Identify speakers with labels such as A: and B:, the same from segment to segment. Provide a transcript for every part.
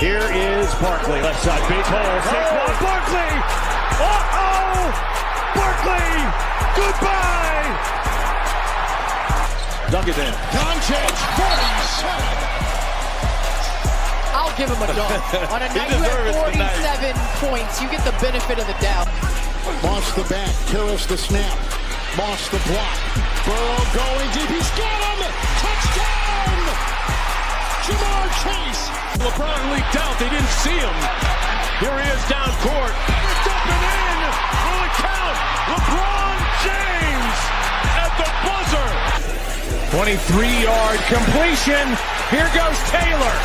A: Here is Barkley, left side, big hole. Saquon Barkley! Uh-oh! Barkley! Goodbye! Dunk it in. Doncic, 47.
B: I'll give him a dunk. On a night you have 47 points, you get the benefit of the doubt.
C: Moss the back, Karras the snap. Moss the block. Burrow going deep. He's got him! Touchdown! Jamar Chase.
A: LeBron leaked out. They didn't see him. Here he is down court. It's up and in. Will it count? LeBron James at the buzzer. 23-yard completion. Here goes Taylor.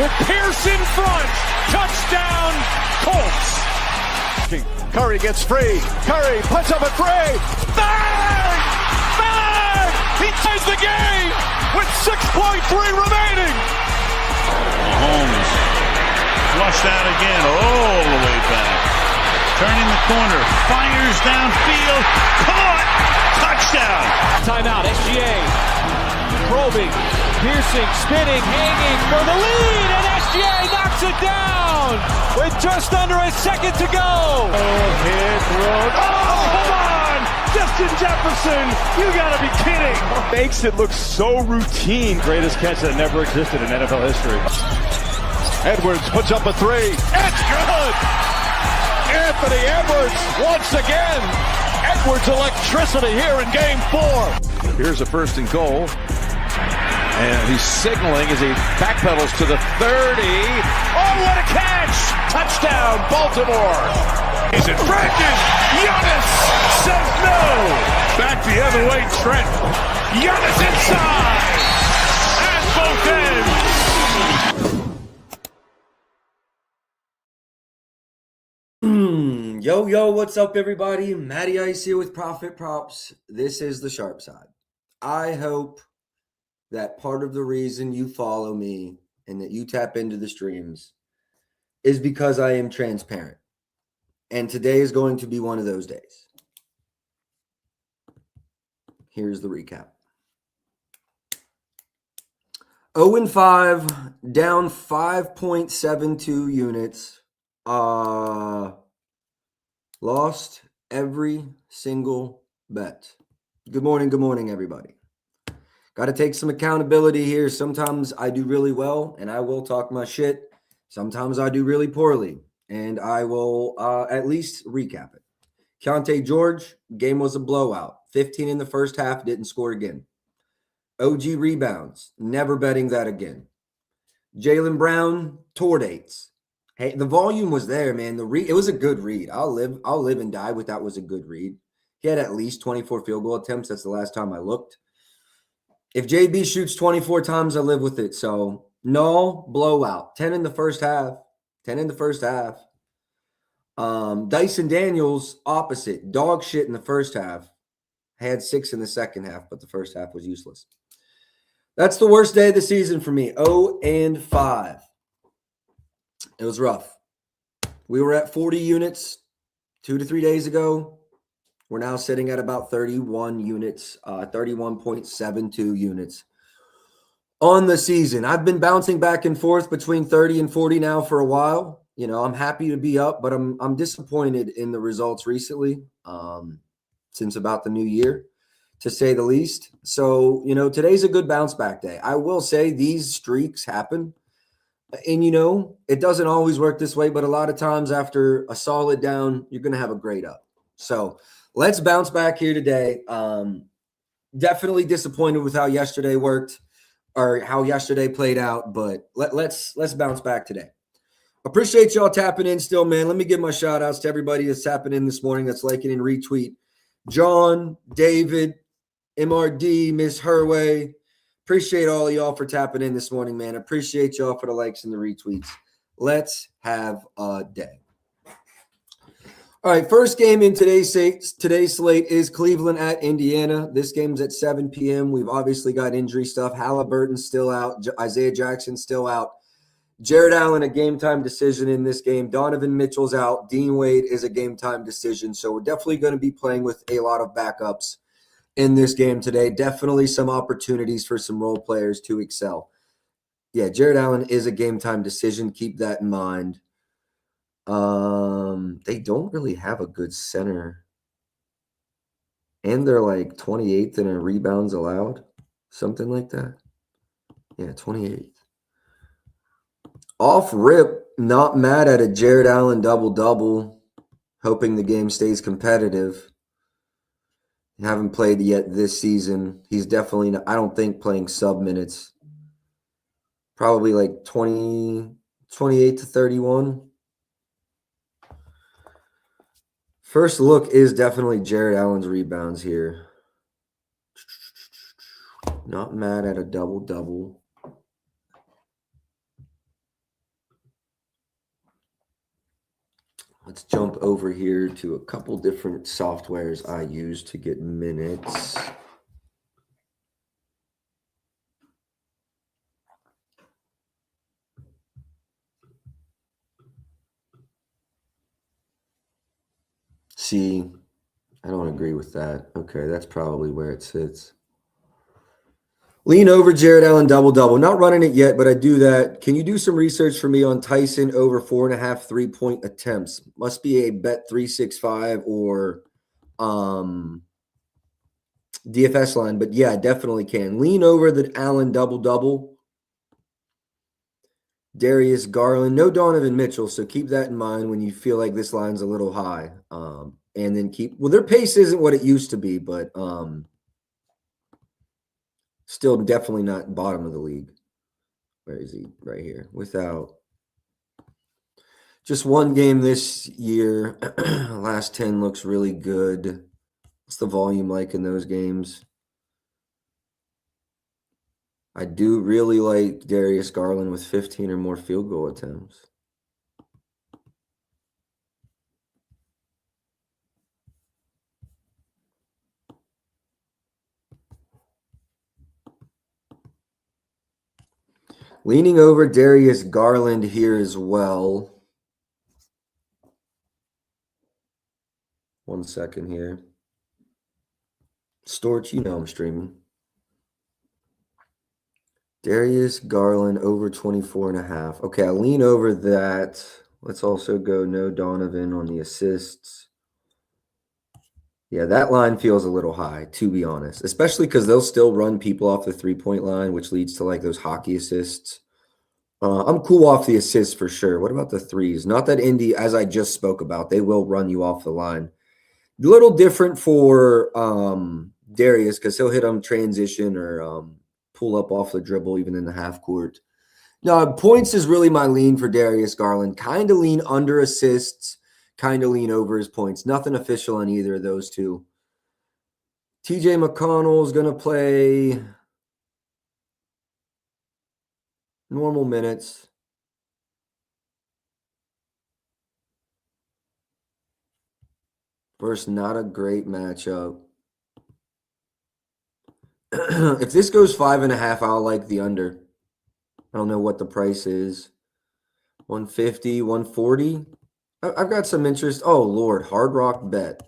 A: With Pierce in front. Touchdown, Colts. Curry gets free. Curry puts up a three. Bang! Bang! He ties the game with 6.3 remaining.
D: Mahomes flushed out again all the way back. Turning the corner. Fires downfield. Caught! Touchdown!
A: Timeout. SGA. Probing. Piercing. Spinning. Hanging for the lead. And SGA knocks it down with just under a second to go. Hit road. Oh, come on! Justin Jefferson. You gotta be kidding. Makes it look so routine. Greatest catch that never existed in NFL history. Edwards puts up a three. It's good! Anthony Edwards once again. Edwards electricity here in game 4. Here's a first and goal. And he's signaling as he backpedals to the 30. Oh, what a catch! Touchdown, Baltimore. Is it Brandon? Giannis says no. Back the other way, Trent. Giannis inside. At both ends.
E: Yo, what's up, everybody? Matty Ice here with Profit Props. This is the Sharp Side. I hope that part of the reason you follow me and that you tap into the streams is because I am transparent. And today is going to be one of those days. Here's the recap. 0-5, down 5.72 units. Lost every single bet. Good morning, everybody. Got to take some accountability here. Sometimes I do really well, and I will talk my shit. Sometimes I do really poorly, and I will at least recap it. Keontae George, game was a blowout. 15 in the first half, didn't score again. OG rebounds, never betting that again. Jaylen Brown, tour dates. Hey, the volume was there, man. It was a good read. I'll live and die with that was a good read. He had at least 24 field goal attempts. That's the last time I looked. If JB shoots 24 times, I live with it. So, no, blowout. 10 in the first half. Dyson Daniels, opposite. Dog shit in the first half. Had 6 in the second half, but the first half was useless. That's the worst day of the season for me. 0-5. It was rough. We were at 40 units 2 to 3 days ago. We're now sitting at about 31 units, 31.72 units on the season. I've been bouncing back and forth between 30 and 40 now for a while. You know, I'm happy to be up, but I'm disappointed in the results recently, since about the new year, to say the least. So, you know, today's a good bounce back day. I will say these streaks happen. And, you know, it doesn't always work this way, but a lot of times after a solid down, you're going to have a great up. So let's bounce back here today. Definitely disappointed with how yesterday worked or how yesterday played out, but let's bounce back today. Appreciate y'all tapping in still, man. Let me give my shout outs to everybody that's tapping in this morning, that's liking and retweet. John, David, MRD, Miss Herway. Appreciate all of y'all for tapping in this morning, man. Appreciate y'all for the likes and the retweets. Let's have a day. All right, first game in today's slate is Cleveland at Indiana. This game's at 7 p.m. We've obviously got injury stuff. Halliburton's still out. Isaiah Jackson's still out. Jared Allen, a game-time decision in this game. Donovan Mitchell's out. Dean Wade is a game-time decision. So we're definitely going to be playing with a lot of backups in this game today. Definitely some opportunities for some role players to excel. Yeah, Jared Allen is a game time decision. Keep that in mind. They don't really have a good center. And they're like 28th in a rebounds allowed. Something like that. Yeah, 28th. Off rip, not mad at a Jared Allen double-double. Hoping the game stays competitive. Haven't played yet this season. He's definitely, I don't think, playing sub minutes. Probably like 28 to 31. First look is definitely Jared Allen's rebounds here. Not mad at a double-double. Let's jump over here to a couple different softwares I use to get minutes. See, I don't agree with that. Okay, that's probably where it sits. Lean over Jared Allen double-double. Not running it yet, but I do that. Can you do some research for me on Tyson over 4.5 3-point attempts? Must be a Bet365 or DFS line, but yeah, definitely can. Lean over the Allen double-double. Darius Garland, no Donovan Mitchell, so keep that in mind when you feel like this line's a little high. And then their pace isn't what it used to be, but still definitely not bottom of the league. Where is he? Right here. Without just one game this year. Last 10 looks really good. What's the volume like in those games? I do really like Darius Garland with 15 or more field goal attempts. Leaning over Darius Garland here as well. 1 second here. Storch, you know I'm streaming. Darius Garland over 24.5. Okay, I lean over that. Let's also go no Donovan on the assists. Yeah, that line feels a little high, to be honest, especially because they'll still run people off the three-point line, which leads to like those hockey assists. I'm cool off the assists for sure. What about the threes? Not that Indy, as I just spoke about, they will run you off the line. A little different for Darius because he'll hit on transition or pull up off the dribble even in the half court. No, points is really my lean for Darius Garland. Kind of lean under assists, kind of lean over his points. Nothing official on either of those two. TJ McConnell is going to play normal minutes. Versus not a great matchup. If this goes 5.5, I'll like the under. I don't know what the price is. 150, 140. I've got some interest. Oh, Lord. Hard Rock bet.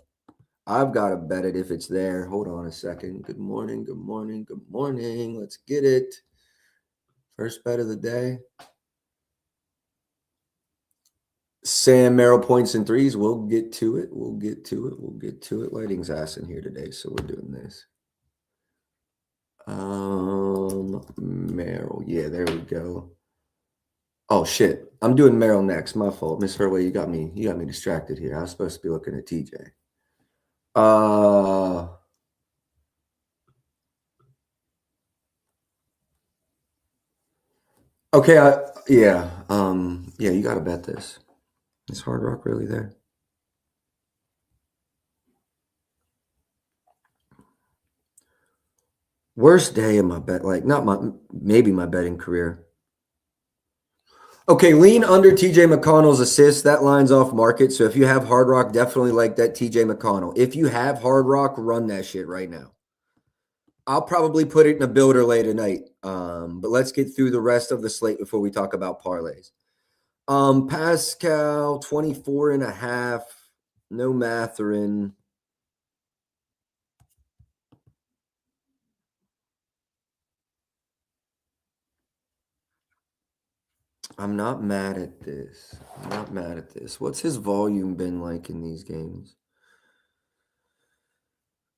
E: I've got to bet it if it's there. Hold on a second. Good morning. Good morning. Good morning. Let's get it. First bet of the day. Sam Merrill points and threes. We'll get to it. We'll get to it. We'll get to it. Lighting's ass in here today, so we're doing this. Merrill. Yeah, there we go. Oh shit. I'm doing Merrill next. My fault. Miss Hurley, you got me distracted here. I was supposed to be looking at TJ. Okay, yeah, you gotta bet this. Is Hard Rock really there? Worst day of my bet, maybe my betting career. Okay, lean under TJ McConnell's assist. That line's off market. So if you have Hard Rock, definitely like that TJ McConnell. If you have Hard Rock, run that shit right now. I'll probably put it in a builder late tonight. But let's get through the rest of the slate before we talk about parlays. Pascal, 24.5. No Matherin. I'm not mad at this. I'm not mad at this. What's his volume been like in these games?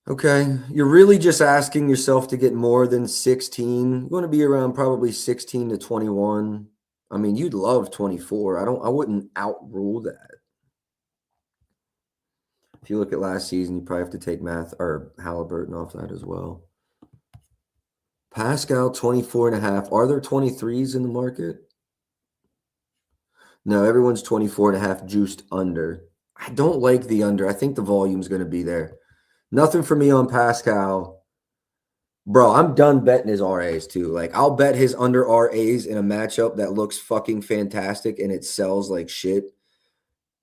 E: Okay, you're really just asking yourself to get more than 16. You want to be around probably 16 to 21. I mean, you'd love 24. I wouldn't outrule that. If you look at last season, you probably have to take Halliburton off that as well. Pascal 24.5. Are there 23s in the market? No, everyone's 24.5 juiced under. I don't like the under. I think the volume's going to be there. Nothing for me on Pascal. Bro, I'm done betting his RAs too. Like, I'll bet his under RAs in a matchup that looks fucking fantastic and it sells like shit.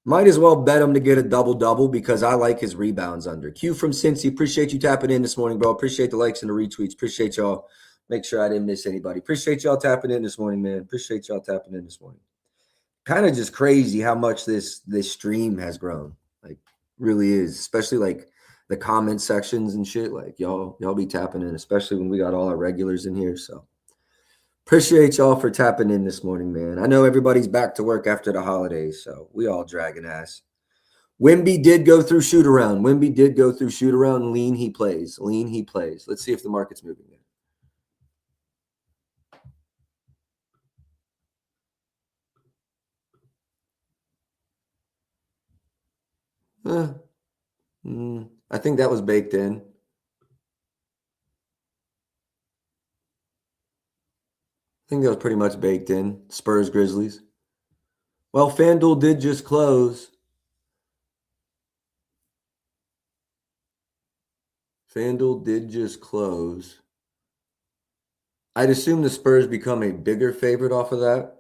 E: Might as well bet him to get a double-double because I like his rebounds under. Q from Cincy, appreciate you tapping in this morning, bro. Appreciate the likes and the retweets. Appreciate y'all. Make sure I didn't miss anybody. Appreciate y'all tapping in this morning, man. Appreciate y'all tapping in this morning. Kind of just crazy how much this stream has grown. Like, really is. Especially, like, the comment sections and shit. Like, y'all be tapping in, especially when we got all our regulars in here. So, appreciate y'all for tapping in this morning, man. I know everybody's back to work after the holidays, so we all dragging ass. Wimby did go through shoot around. Lean, he plays. Let's see if the market's moving there. I think that was baked in. I think that was pretty much baked in. Spurs, Grizzlies. Well, FanDuel did just close. I'd assume the Spurs become a bigger favorite off of that.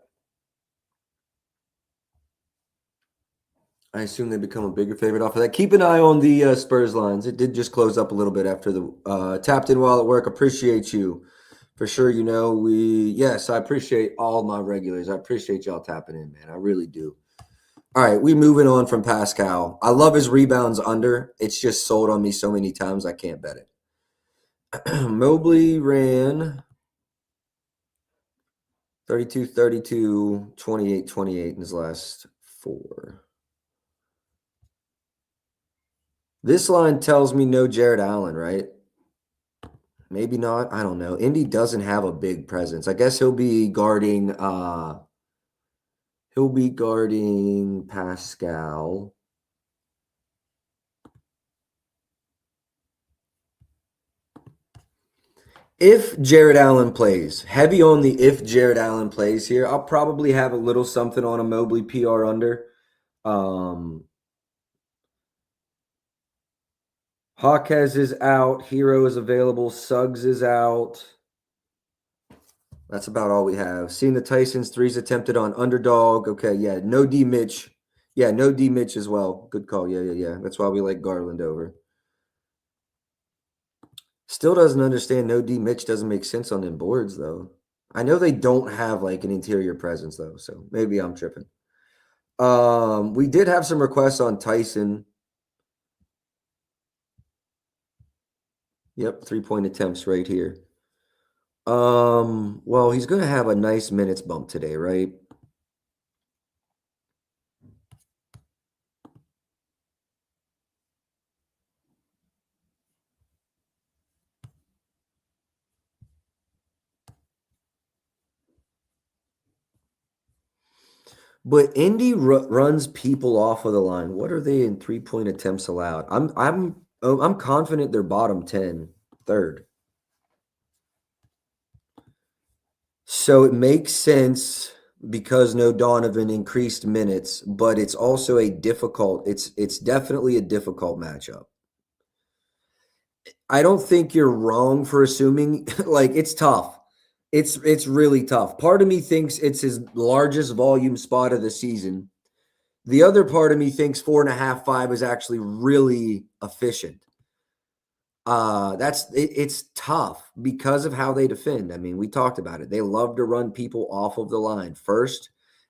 E: Keep an eye on the Spurs lines. It did just close up a little bit after the tapped in while at work. Appreciate you. For sure, you know, I appreciate all my regulars. I appreciate y'all tapping in, man. I really do. All right, we moving on from Pascal. I love his rebounds under. It's just sold on me so many times I can't bet it. Mobley ran 32-32, 28-28 in his last 4. This line tells me no Jared Allen, right? Maybe not. I don't know. Indy doesn't have a big presence. I guess he'll be guarding Pascal. If Jared Allen plays, heavy on the if Jared Allen plays here, I'll probably have a little something on a Mobley PR under. Hawkes is out. Hero is available. Suggs is out. That's about all we have. Seeing the Tyson's threes attempted on underdog. Okay, yeah. No D Mitch. Yeah, no D Mitch as well. Good call. Yeah. That's why we like Garland over. Still doesn't understand no D Mitch doesn't make sense on them boards, though. I know they don't have like an interior presence, though, so maybe I'm tripping. We did have some requests on Tyson. Yep, 3-point attempts right here. Well, he's going to have a nice minutes bump today, right? But Indy runs people off of the line. What are they in 3-point attempts allowed? I'm confident they're bottom 10, third. So it makes sense because no Donovan increased minutes, but it's also it's definitely a difficult matchup. I don't think you're wrong for assuming like it's tough. It's really tough. Part of me thinks it's his largest volume spot of the season. The other part of me thinks 4.5, 5 is actually really efficient. It's tough because of how they defend. I mean, we talked about it. They love to run people off of the line first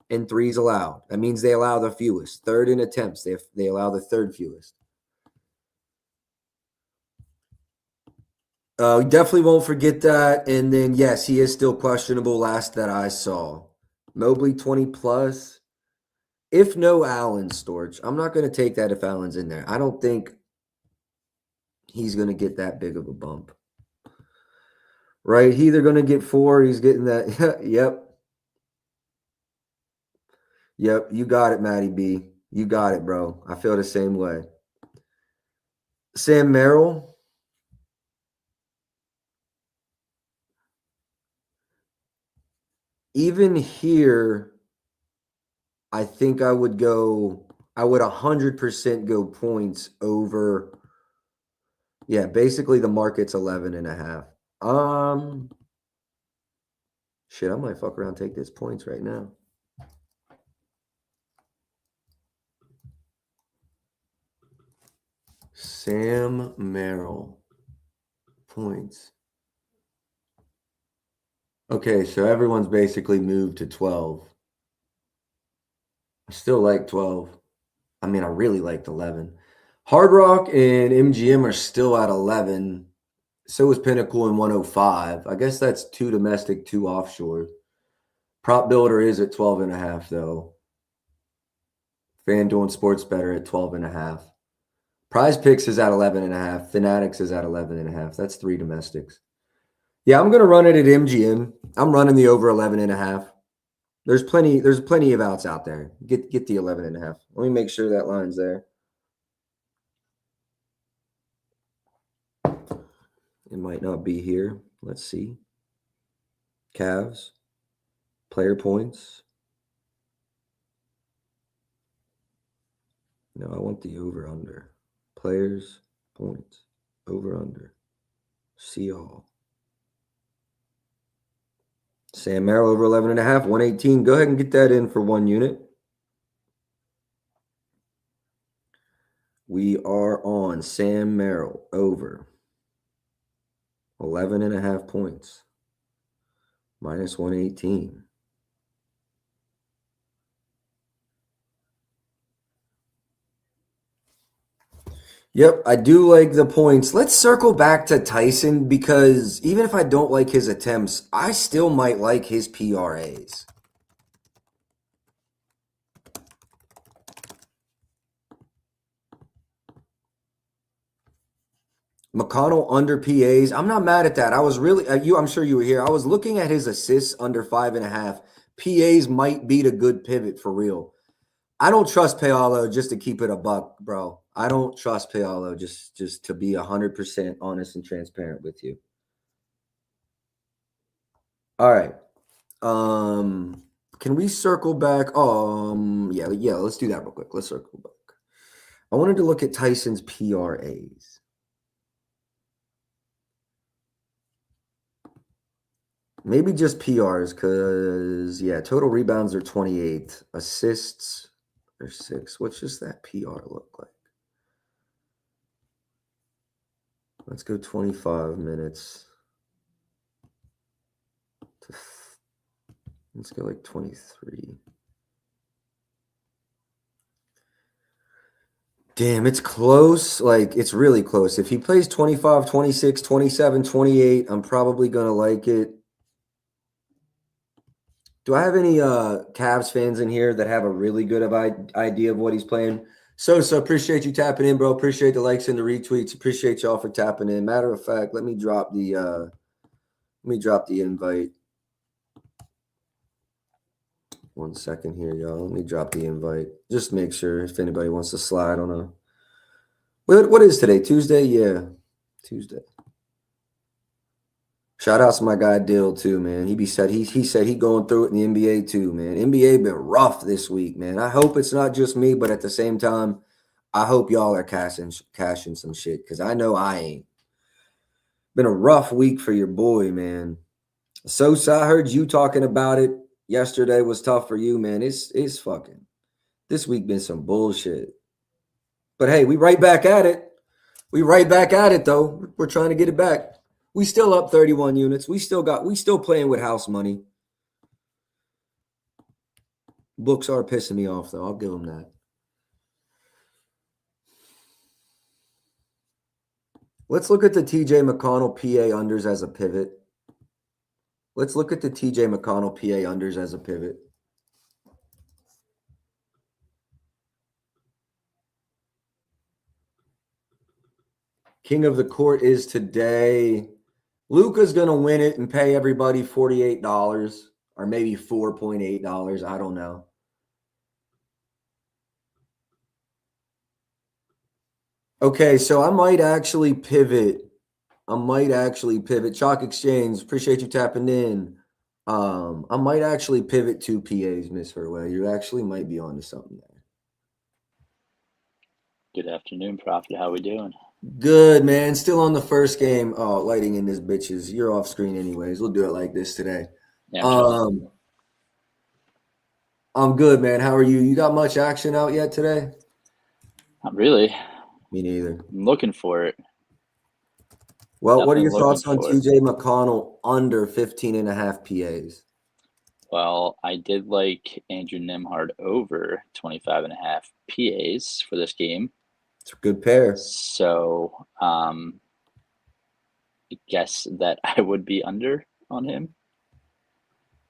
E: and threes allowed. That means they allow the fewest. Third in attempts, they allow the third fewest. We definitely won't forget that. And then, yes, he is still questionable last that I saw. Mobley 20 plus. If no Allen, Storch, I'm not going to take that if Allen's in there. I don't think he's going to get that big of a bump. Right? He's either going to get 4, he's getting that. Yep. Yep, you got it, Matty B. You got it, bro. I feel the same way. Sam Merrill. Even here, I think I would 100% go points over. Yeah, basically the market's 11.5. Shit, I might fuck around and take this points right now. Sam Merrill points. Okay, so everyone's basically moved to 12. I still like 12. I mean, I really liked 11. Hard Rock and MGM are still at 11. So is Pinnacle and 105. I guess that's 2 domestic, 2 offshore. Prop Builder is at 12.5, though. FanDuel and Sports Better at 12.5. Prize Picks is at 11.5. Fanatics is at 11.5. That's 3 domestics. Yeah, I'm going to run it at MGM. I'm running the over 11.5. There's plenty of outs out there. Get the 11.5. Let me make sure that line's there. It might not be here. Let's see. Cavs. Player points. No, I want the over-under. Players, points, over-under. See all. Sam Merrill over 11.5, 118. Go ahead and get that in for 1 unit. We are on Sam Merrill over 11.5 points. Minus 118. Yep, I do like the points. Let's circle back to Tyson because even if I don't like his attempts, I still might like his PRAs. McConnell under PAs. I'm not mad at that. I was really I'm sure you were here. I was looking at his assists under 5.5. PAs might beat a good pivot for real. I don't trust Paolo just to keep it a buck, bro. I don't trust Paolo just to be 100% honest and transparent with you. All right. Can we circle back? Yeah, let's do that real quick. Let's circle back. I wanted to look at Tyson's PRAs. Maybe just PRs because, yeah, total rebounds are 28. Assists are 6. What's just that PR look like? Let's go 25 minutes. Let's go like 23. Damn, it's close. Like, it's really close. If he plays 25, 26, 27, 28, I'm probably going to like it. Do I have any Cavs fans in here that have a really good idea of what he's playing? So appreciate you tapping in, bro. Appreciate the likes and the retweets. Appreciate y'all for tapping in. Matter of fact, let me drop the invite. 1 second here, y'all. Let me drop the invite. Just make sure if anybody wants to slide on a. What is today? Tuesday? Yeah, Tuesday. Shout out to my guy Dill too, man. He said he going through it in the NBA too, man. NBA been rough this week, man. I hope it's not just me, but at the same time, I hope y'all are cashing some shit because I know I ain't. Been a rough week for your boy, man. Sosa, I heard you talking about it yesterday. Was tough for you, man. It's fucking. This week been some bullshit. But hey, we right back at it. We right back at it though. We're trying to get it back. We still up 31 units. We still playing with house money. Books are pissing me off, though. I'll give them that. Let's look at the TJ McConnell PA unders as a pivot. Let's look at the TJ McConnell PA unders as a pivot. King of the Court is today. Luka's going to win it and pay everybody $48 or maybe $4.8. I don't know. Okay, so I might actually pivot. Chalk Exchange, appreciate you tapping in. I might actually pivot 2 PAs, Miss Hurway. You actually might be onto something there.
F: Good afternoon, Prophet. How we doing?
E: Good, man. Still on the first game. Oh, lighting in this bitches. You're off screen anyways. We'll do it like this today.
F: Yeah, I'm
E: good, man. How are you? You got much action out yet today?
F: not really.
E: Me neither.
F: I'm looking for it.
E: Well, what are your
F: Definitely
E: thoughts on
F: looking for
E: TJ McConnell under 15.5 PAs?
F: Well, I did like Andrew Nembhard over 25.5 PAs for this game.
E: It's a good pair.
F: So, I guess that I would be under on him.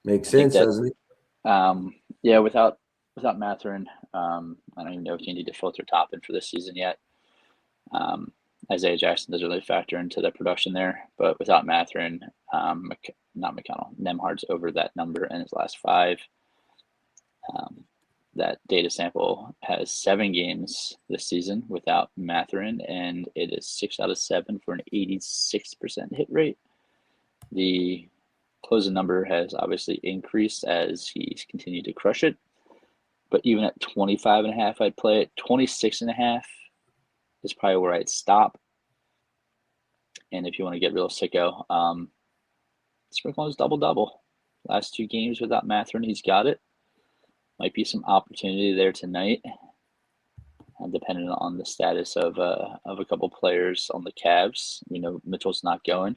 E: Makes sense, doesn't it?
F: Yeah, without Mathurin, I don't even know if you need to filter top in for this season yet. Isaiah Jackson doesn't really factor into the production there, but without Mathurin, not McConnell, Nembhard's over that number in his last 5. That data sample has 7 games this season without Mathurin, and it is 6 out of 7 for an 86% hit rate. The closing number has obviously increased as he's continued to crush it, but even at 25.5, I'd play it. 26.5 is probably where I'd stop. And if you want to get real sicko, Sprinkle is double-double. Last 2 games without Mathurin, he's got it. Might be some opportunity there tonight, depending on the status of a couple players on the Cavs. We know Mitchell's not going.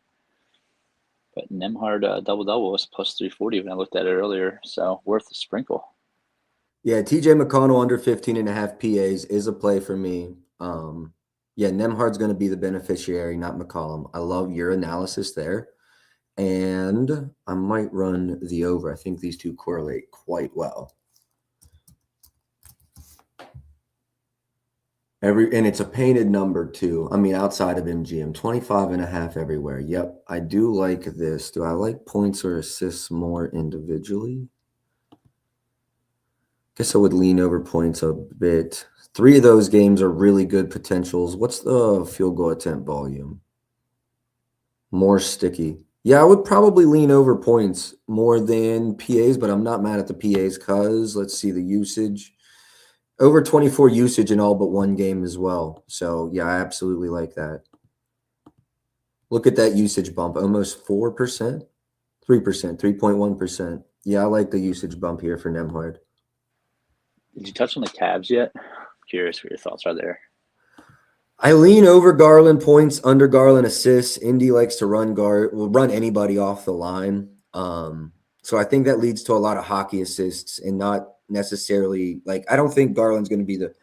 F: But Nembhard double-double was plus 340 when I looked at it earlier, so worth a sprinkle.
E: Yeah, TJ McConnell under 15.5 PAs is a play for me. Yeah, Nembhard's going to be the beneficiary, not McCollum. I love your analysis there. And I might run the over. I think these two correlate quite well. And it's a painted number too. I mean, outside of MGM, 25.5 everywhere. Yep, I do like this. Do I like points or assists more individually? Guess I would lean over points a bit. 3 of those games are really good potentials. What's the field goal attempt volume? More sticky. Yeah, I would probably lean over points more than PAs, but I'm not mad at the PAs because let's see the usage. Over 24 usage in all but 1 game as well. So, yeah, I absolutely like that. Look at that usage bump. Almost 4%? 3%, 3.1%. Yeah, I like the usage bump here for Nembhard.
F: Did you touch on the Cavs yet? Curious what your thoughts are there.
E: I lean over Garland points, under Garland assists. Indy likes to run anybody off the line. So I think that leads to a lot of hockey assists and not necessarily I don't think Garland's going to be the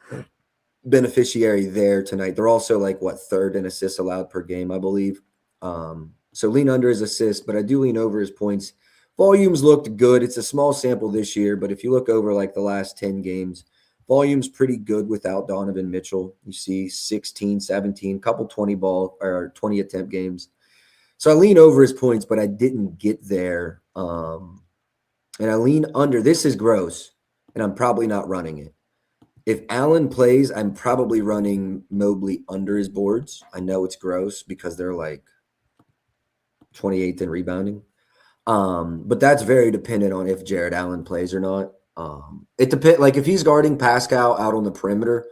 E: beneficiary there tonight. They're also 3rd in assists allowed per game, I believe. So lean under his assists, but I do lean over his points. Volumes looked good. It's a small sample this year, but if you look over the last 10 games, volume's pretty good without Donovan Mitchell. You see 16, 17, couple 20 attempt games. So I lean over his points, but I didn't get there. And I lean under. This is gross. And I'm probably not running it. If Allen plays, I'm probably running Mobley under his boards. I know it's gross because they're 28th in rebounding. But that's very dependent on if Jared Allen plays or not. It depends. If he's guarding Pascal out on the perimeter,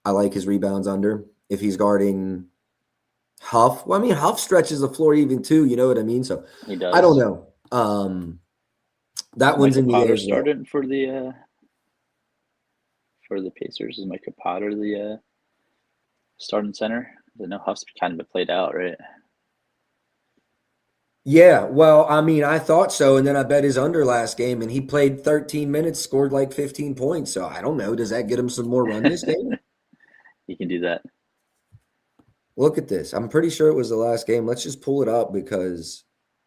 E: I like his rebounds under. If he's guarding Huff, Huff stretches the floor even too. You know what I mean? So
F: He does.
E: I don't know. That one's in the air.
F: Started for the Pacers. Is Micah Potter the starting center? I know Huff's kind of been played out, right?
E: Yeah, well, I thought so, and then I bet his under last game, and he played 13 minutes, scored 15 points. So I don't know. Does that get him some more run this game?
F: You can do that.
E: Look at this. I'm pretty sure it was the last game. Let's just pull it up because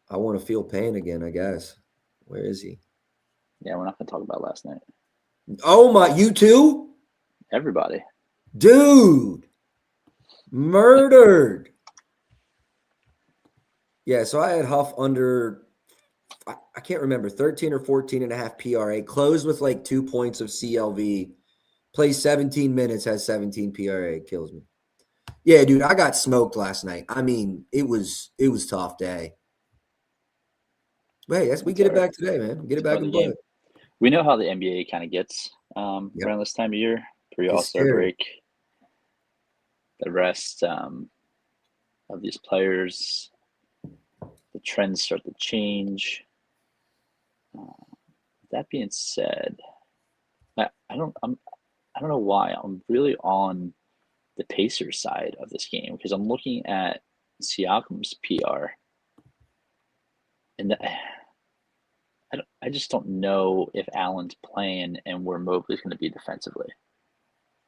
E: I want to feel pain again, I guess. Where is he?
F: Yeah, we're not going to talk about last night.
E: Oh, my. You too?
F: Everybody.
E: Dude. Murdered. Yeah, so I had Huff under, I can't remember, 13 or 14 and a half PRA, closed with like 2 points of CLV, plays 17 minutes, has 17 PRA, kills me. Yeah, dude, I got smoked last night. I mean, it was tough day. But hey, we get it back today, man. Get it back in play.
F: We know how the NBA kind of gets around this time of year, pre-All-Star break. The rest of these players, the trends start to change. That being said, I don't know why I'm really on the Pacers side of this game, because I'm looking at Siakam's PR, and I just don't know if Allen's playing and where Mobley's going to be defensively.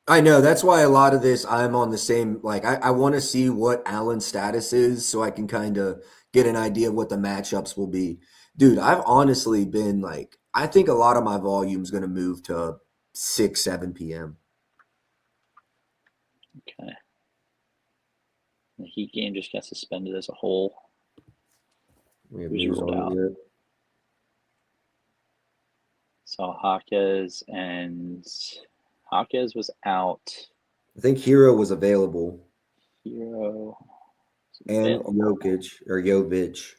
E: I know. That's why a lot of this, I'm on the same, like, I want to see what Allen's status is so I can kind of get an idea of what the matchups will be. Dude, I've honestly been like, I think a lot of my volume is going to move to 6, 7 p.m.
F: Okay. The Heat game just got suspended as a whole.
E: We have
F: Who's
E: news
F: ruled
E: on
F: out?
E: it yet?
F: So Jaquez was out.
E: I think Hero was available.
F: Hero
E: And Jovic.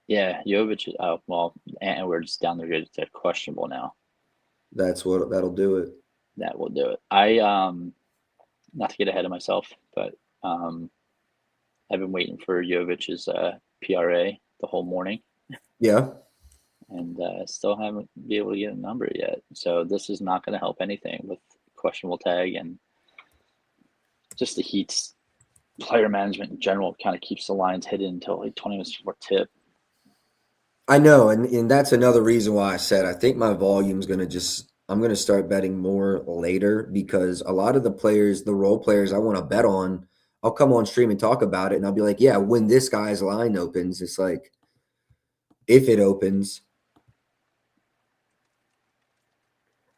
F: Yeah, Jovic. Oh, well, and we're just down there to questionable now.
E: That'll do it.
F: That will do it. I not to get ahead of myself, but I've been waiting for Jovic's PRA the whole morning.
E: Yeah.
F: And still haven't been able to get a number yet. So this is not going to help anything with questionable tag, and just the Heat's player management in general kind of keeps the lines hidden until like 20 minutes before tip.
E: I know, and that's another reason why I said I think my volume's going to I'm going to start betting more later, because a lot of the players, the role players I want to bet on, I'll come on stream and talk about it, and I'll be like, yeah, when this guy's line opens, it's like, if it opens.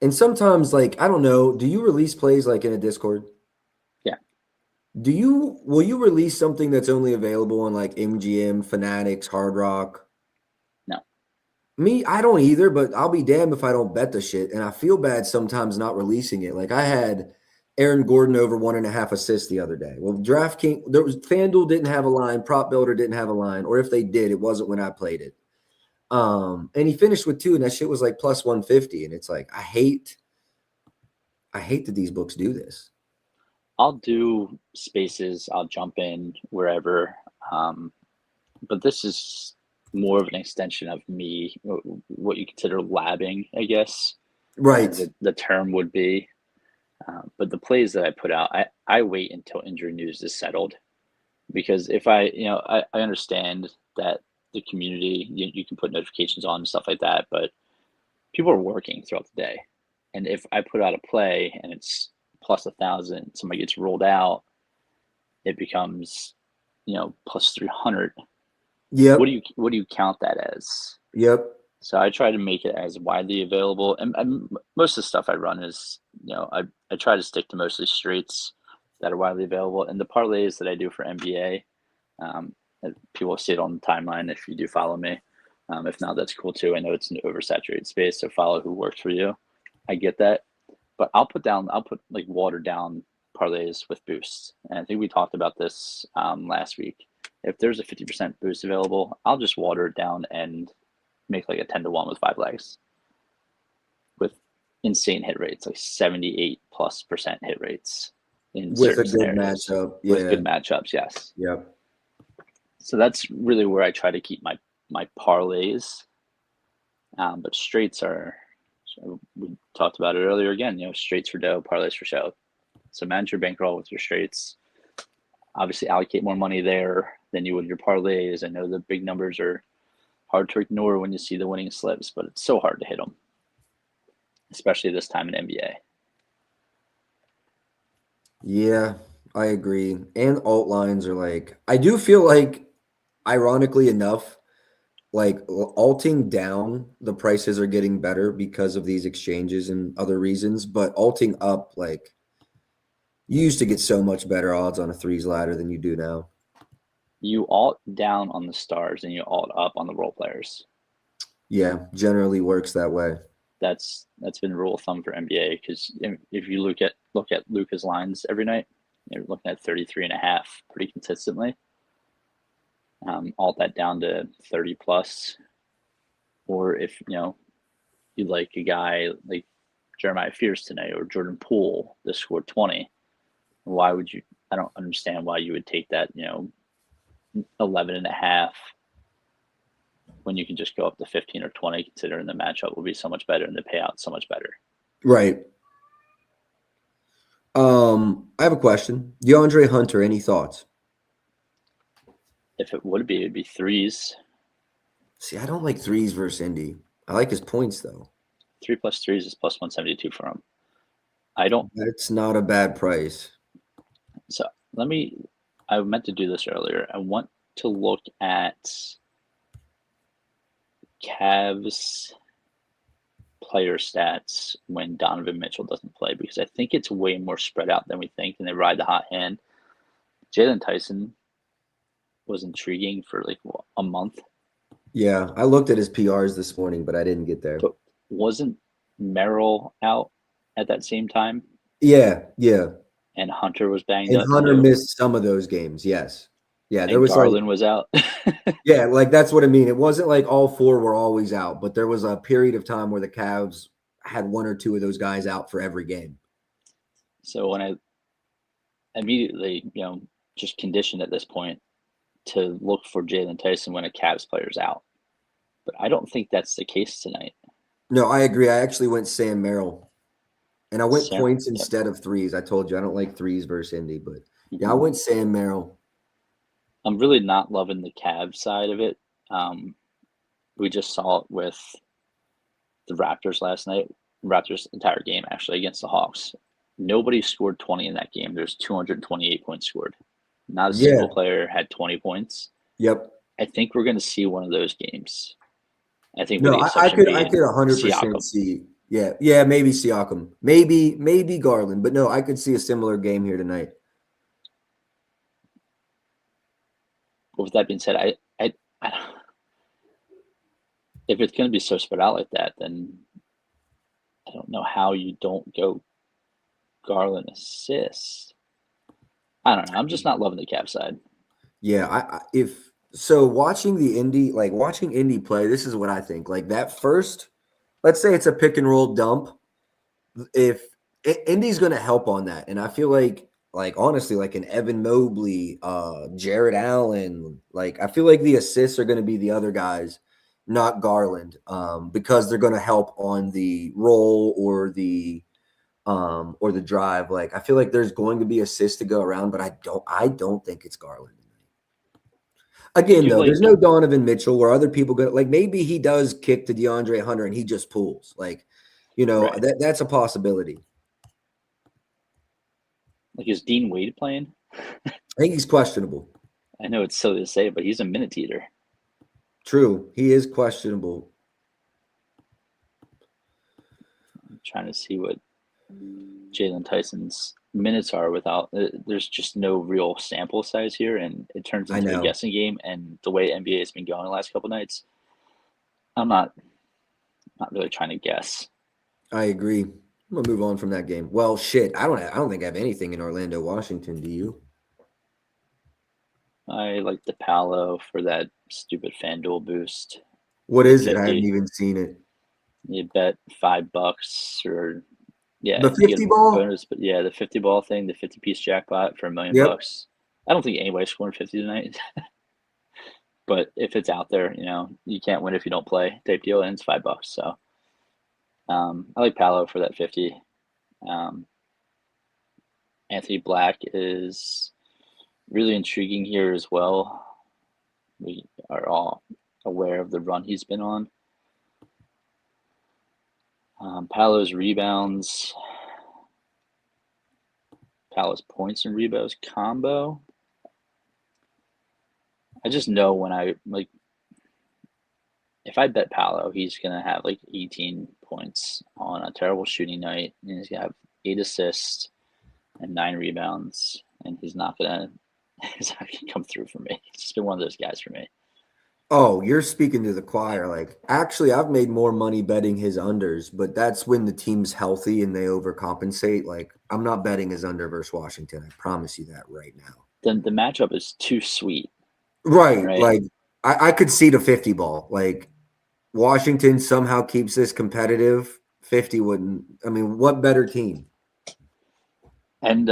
E: And sometimes, like, I don't know, do you release plays like in a Discord?
F: Yeah.
E: Will you release something that's only available on like MGM, Fanatics, Hard Rock?
F: No.
E: Me, I don't either, but I'll be damned if I don't bet the shit. And I feel bad sometimes not releasing it. Like I had Aaron Gordon over 1.5 assists the other day. Well, FanDuel didn't have a line, Prop Builder didn't have a line, or if they did, it wasn't when I played it. And he finished with 2, and that shit was like plus 150. And it's like, I hate that these books do this.
F: I'll do spaces. I'll jump in wherever. But this is more of an extension of me, what you consider labbing, I guess.
E: Right.
F: The term would be. But the plays that I put out, I wait until injury news is settled, because if I understand that the community, you can put notifications on and stuff like that, but people are working throughout the day. And if I put out a play and it's plus 1,000, somebody gets rolled out, it becomes, plus 300.
E: Yep.
F: What do you count that as?
E: Yep.
F: So I try to make it as widely available. And most of the stuff I run is, I try to stick to mostly straights that are widely available. And the parlays that I do for NBA, people see it on the timeline if you do follow me. If not, that's cool too. I know it's an oversaturated space, so follow who works for you. I get that. But I'll put like watered down parlays with boosts. And I think we talked about this last week. If there's a 50% boost available, I'll just water it down and make like a 10-1 with 5 legs with insane hit rates, like 78+% hit rates in
E: with a
F: certain
E: good
F: scenarios.
E: matchup. Yeah.
F: With good matchups, yes.
E: Yep.
F: So that's really where I try to keep my parlays. But straights are, we talked about it earlier again, straights for dough, parlays for show. So manage your bankroll with your straights. Obviously allocate more money there than you would your parlays. I know the big numbers are hard to ignore when you see the winning slips, but it's so hard to hit them, especially this time in NBA.
E: Yeah, I agree. And alt lines are like, I do feel like, ironically enough, like alting down, the prices are getting better because of these exchanges and other reasons. But alting up, like, you used to get so much better odds on a threes ladder than you do now.
F: you alt down on the stars and you alt up on the role players.
E: Yeah, generally works that way.
F: That's been rule of thumb for NBA, because if you look at Luka's lines every night, you're looking at 33.5 pretty consistently. Alt that down to 30 plus, or if you like a guy like Jeremiah Fears tonight or Jordan Poole that scored 20, why would you? I don't understand why you would take that 11.5 when you can just go up to 15 or 20, considering the matchup will be so much better and the payout so much better.
E: Right. I have a question. DeAndre Hunter, any thoughts?
F: If it would be, it'd be threes.
E: See, I don't like threes versus Indy. I like his points though.
F: 3 plus threes is plus 172 for him. I don't.
E: That's not a bad price.
F: So I meant to do this earlier. I want to look at Cavs player stats when Donovan Mitchell doesn't play, because I think it's way more spread out than we think, and they ride the hot hand. Jalen Tyson was intriguing for like a month.
E: Yeah, I looked at his PRs this morning, but I didn't get there.
F: But wasn't Merrill out at that same time?
E: Yeah.
F: And Hunter was banged
E: And
F: up.
E: Hunter missed some of those games, yes. Yeah, there
F: and
E: was
F: Garland was out.
E: Yeah, like that's what I mean. It wasn't like all four were always out, but there was a period of time where the Cavs had one or two of those guys out for every game.
F: So when I immediately, just conditioned at this point to look for Jalen Tyson when a Cavs player's out. But I don't think that's the case tonight.
E: No, I agree. I actually went Sam Merrill. And I went points instead of threes. I told you I don't like threes versus Indy, but yeah, I went Sam Merrill.
F: I'm really not loving the Cavs side of it. We just saw it with the Raptors last night. Raptors entire game actually against the Hawks. Nobody scored 20 in that game. There's 228 points scored. Not a single player had 20 points.
E: Yep.
F: I think we're going to see one of those games. I think
E: I could 100% see. Yeah, maybe Siakam, maybe Garland, but no, I could see a similar game here tonight.
F: With that being said, I if it's going to be so spread out like that, then I don't know how you don't go Garland assists. I don't know. I'm just not loving the Cavs side.
E: Yeah, watching Indy play, this is what I think. Like that first, let's say it's a pick and roll dump. If Indy's going to help on that, and I feel like honestly, like an Evan Mobley, Jared Allen, like I feel like the assists are going to be the other guys, not Garland, because they're going to help on the roll or the drive. Like I feel like there's going to be assists to go around, but I don't think it's Garland. Again, though, there's no Donovan Mitchell where other people go. Like maybe he does kick to DeAndre Hunter and he just pulls. Like, right. That's a possibility.
F: Like, is Dean Wade playing?
E: I think he's questionable.
F: I know it's silly to say, but he's a minute eater.
E: True, he is questionable.
F: I'm trying to see what Jalen Tyson's minutes are without. There's just no real sample size here, and it turns into a guessing game. And the way NBA has been going the last couple nights, I'm not really trying to guess.
E: I agree. I'm gonna move on from that game. Well, shit, I don't think I have anything in Orlando, Washington. Do you?
F: I like the Palo for that stupid FanDuel boost.
E: What is it? I haven't even seen it.
F: You bet $5 or
E: the 50 ball.
F: Bonus, but yeah, the 50 ball thing, the 50-piece jackpot for $1 million bucks. I don't think anybody's scoring 50 tonight. But if it's out there, you can't win if you don't play type deal, and it's $5. So I like Palo for that 50. Anthony Black is really intriguing here as well. We are all aware of the run he's been on. Palo's rebounds, Palo's points and rebounds combo. I just know when if I bet Palo, he's going to have 18 points on a terrible shooting night, and he's going to have 8 assists and 9 rebounds, and he's not going to He's not gonna come through for me. He's just been one of those guys for me.
E: Oh, you're speaking to the choir. Like, actually, I've made more money betting his unders, but that's when the team's healthy and they overcompensate. Like, I'm not betting his under versus Washington. I promise you that right now.
F: The matchup is too sweet.
E: Right.
F: Right.
E: Like, I could see the 50 ball. Like, Washington somehow keeps this competitive. 50 wouldn't. I mean, what better team?
F: And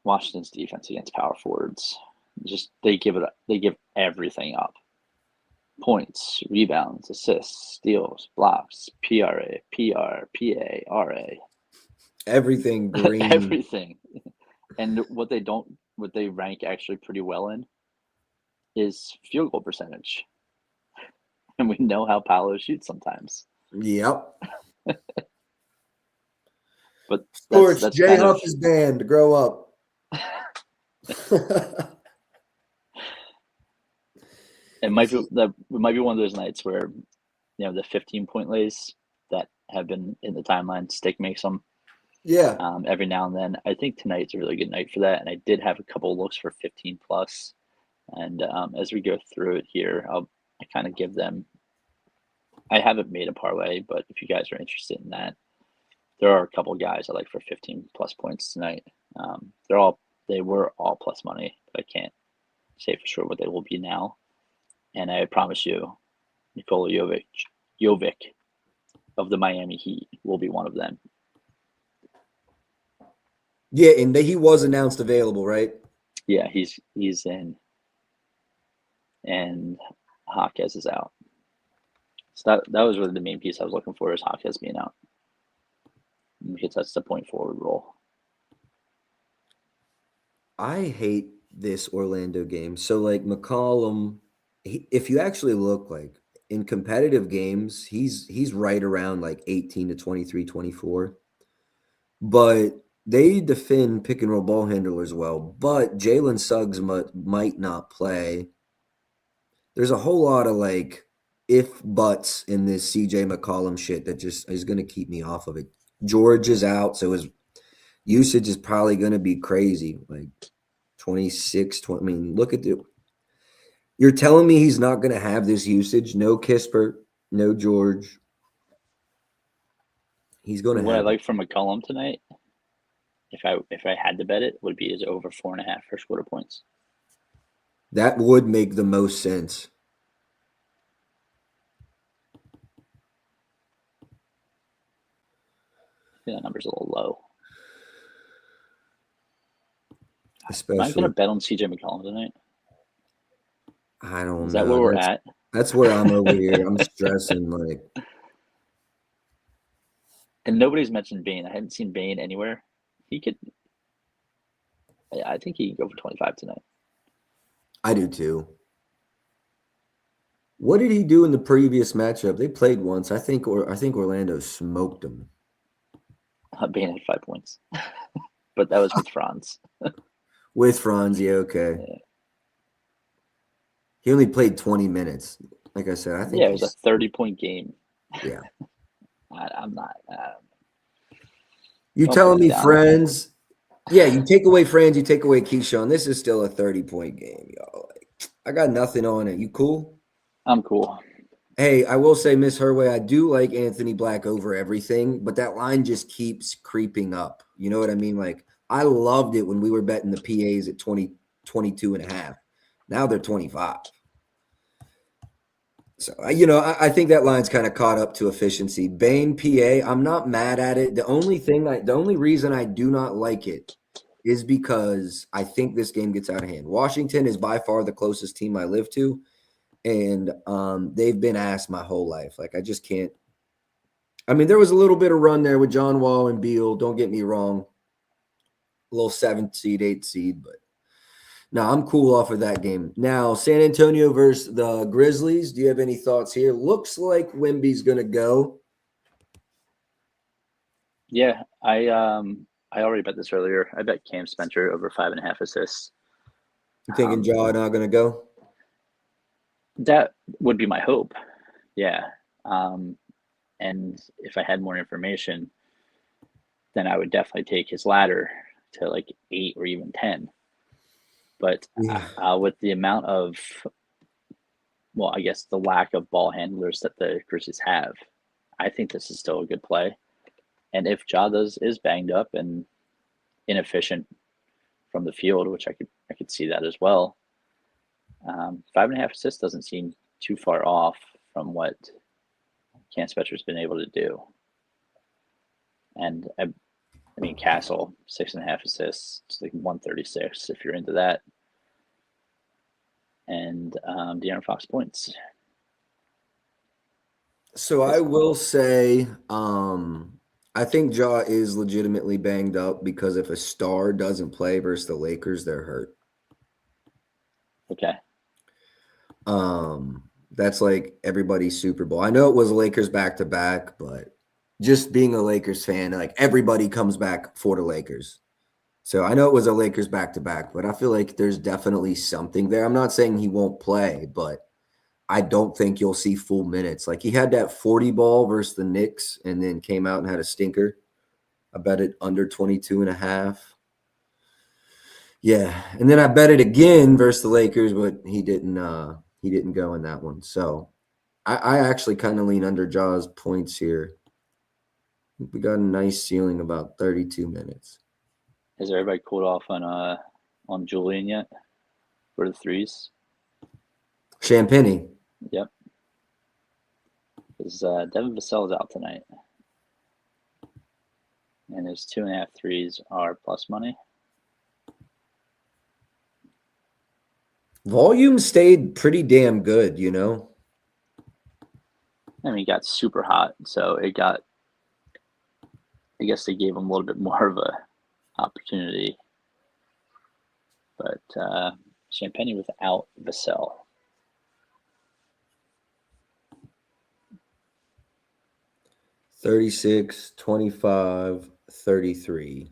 F: Washington's defense against power forwards, just they give everything up. Points, rebounds, assists, steals, blocks, PRA, PR, PA, RA.
E: Everything green.
F: Everything. And what they rank actually pretty well in is field goal percentage. And we know how Paolo shoots sometimes.
E: Yep.
F: But
E: Sports,
F: that's
E: Jay
F: kind
E: Huff
F: of,
E: is banned. Grow up.
F: it might be one of those nights where, the 15-point lays that have been in the timeline, Stick makes them
E: Yeah.
F: every now and then. I think tonight's a really good night for that, and I did have a couple of looks for 15 plus. And as we go through it here, I kind of give them. I haven't made a parlay, but if you guys are interested in that, there are a couple of guys I like for 15 plus points tonight. They were all plus money, but I can't say for sure what they will be now. And I promise you, Nikola Jovic of the Miami Heat will be one of them.
E: Yeah, and he was announced available, right?
F: Yeah, he's in, and Hawkes is out. So that was really the main piece I was looking for, is Hawkes being out, because that's the point forward role.
E: I hate this Orlando game. So, like, McCollum, if you actually look, like, in competitive games, he's right around like 18 to 23, 24. But they defend pick and roll ball handlers well. But Jalen Suggs might not play. There's a whole lot of like if buts in this CJ McCollum shit that just is going to keep me off of it. George is out, so his usage is probably going to be crazy, like 26, 20. I mean, look at the. You're telling me he's not going to have this usage? No Kispert, no George. He's going to have.
F: What I like from McCollum tonight, if I had to bet it, would be his over 4.5 first quarter points.
E: That would make the most sense.
F: I think that number's a little low.
E: Especially,
F: Am I going to bet on CJ McCollum tonight?
E: I don't know.
F: Is that where we're at?
E: That's where I'm over here. I'm stressing. Like,
F: and nobody's mentioned Bane. I hadn't seen Bane anywhere. He could. I think he can go for 25 tonight.
E: I do too. What did he do in the previous matchup? They played once. I think Orlando smoked him.
F: Bane had 5 points, but that was with Franz.
E: With Franz, yeah, okay.
F: Yeah.
E: He only played 20 minutes. Like I said, I think
F: it was a 30-point game.
E: Yeah.
F: I'm not.
E: You
F: Don't
E: telling
F: put me
E: me
F: down.
E: Franz? Yeah, you take away Franz, you take away Keyshawn. This is still a 30-point game, y'all. Like, I got nothing on it. You cool?
F: I'm cool.
E: Hey, I will say, Miss Herway, I do like Anthony Black over everything, but that line just keeps creeping up. You know what I mean? Like, I loved it when we were betting the PAs at 20, 22 and a half. Now they're 25. So, I think that line's kind of caught up to efficiency. Bane, PA, I'm not mad at it. The only reason I do not like it is because I think this game gets out of hand. Washington is by far the closest team I live to, and they've been asked my whole life. Like, I just can't. I mean, there was a little bit of run there with John Wall and Beal. Don't get me wrong. A little 7th seed, 8th seed, but no, I'm cool off of that game. Now, San Antonio versus the Grizzlies. Do you have any thoughts here? Looks like Wemby's going to go.
F: Yeah, I already bet this earlier. I bet Cam Spencer over 5.5 assists.
E: You thinking Ja not going to go?
F: That would be my hope. Yeah. And if I had more information, then I would definitely take his ladder to like 8 or even 10. But
E: Yeah.
F: with the amount of, well, I guess the lack of ball handlers that the Grizzlies have, I think this is still a good play. And if Ja is banged up and inefficient from the field, which I could see that as well, 5.5 assists doesn't seem too far off from what Cam Spector's been able to do. And I mean, Castle, 6.5 assists, it's like 136 if you're into that. And De'Aaron Fox points.
E: So I will say, I think Ja is legitimately banged up because if a star doesn't play versus the Lakers, they're hurt.
F: Okay.
E: That's like everybody's Super Bowl. I know it was Lakers back-to-back, but just being a Lakers fan, like everybody comes back for the Lakers. So I know it was a Lakers back-to-back, but I feel like there's definitely something there. I'm not saying he won't play, but I don't think you'll see full minutes. Like he had that 40 ball versus the Knicks and then came out and had a stinker. I bet it under 22.5. Yeah. And then I bet it again versus the Lakers, but he didn't go in that one. So I actually kind of lean under Ja's points here. We got a nice ceiling about 32 minutes.
F: Has everybody cooled off on Julian yet for the threes?
E: Champagny.
F: Yep. Because Devin Vassell's out tonight. And his 2.5 threes are plus money.
E: Volume stayed pretty damn good, you know?
F: I mean, he got super hot, so I guess they gave him a little bit more of a opportunity. But Champagny without Vassell.
E: $36, $25, $33.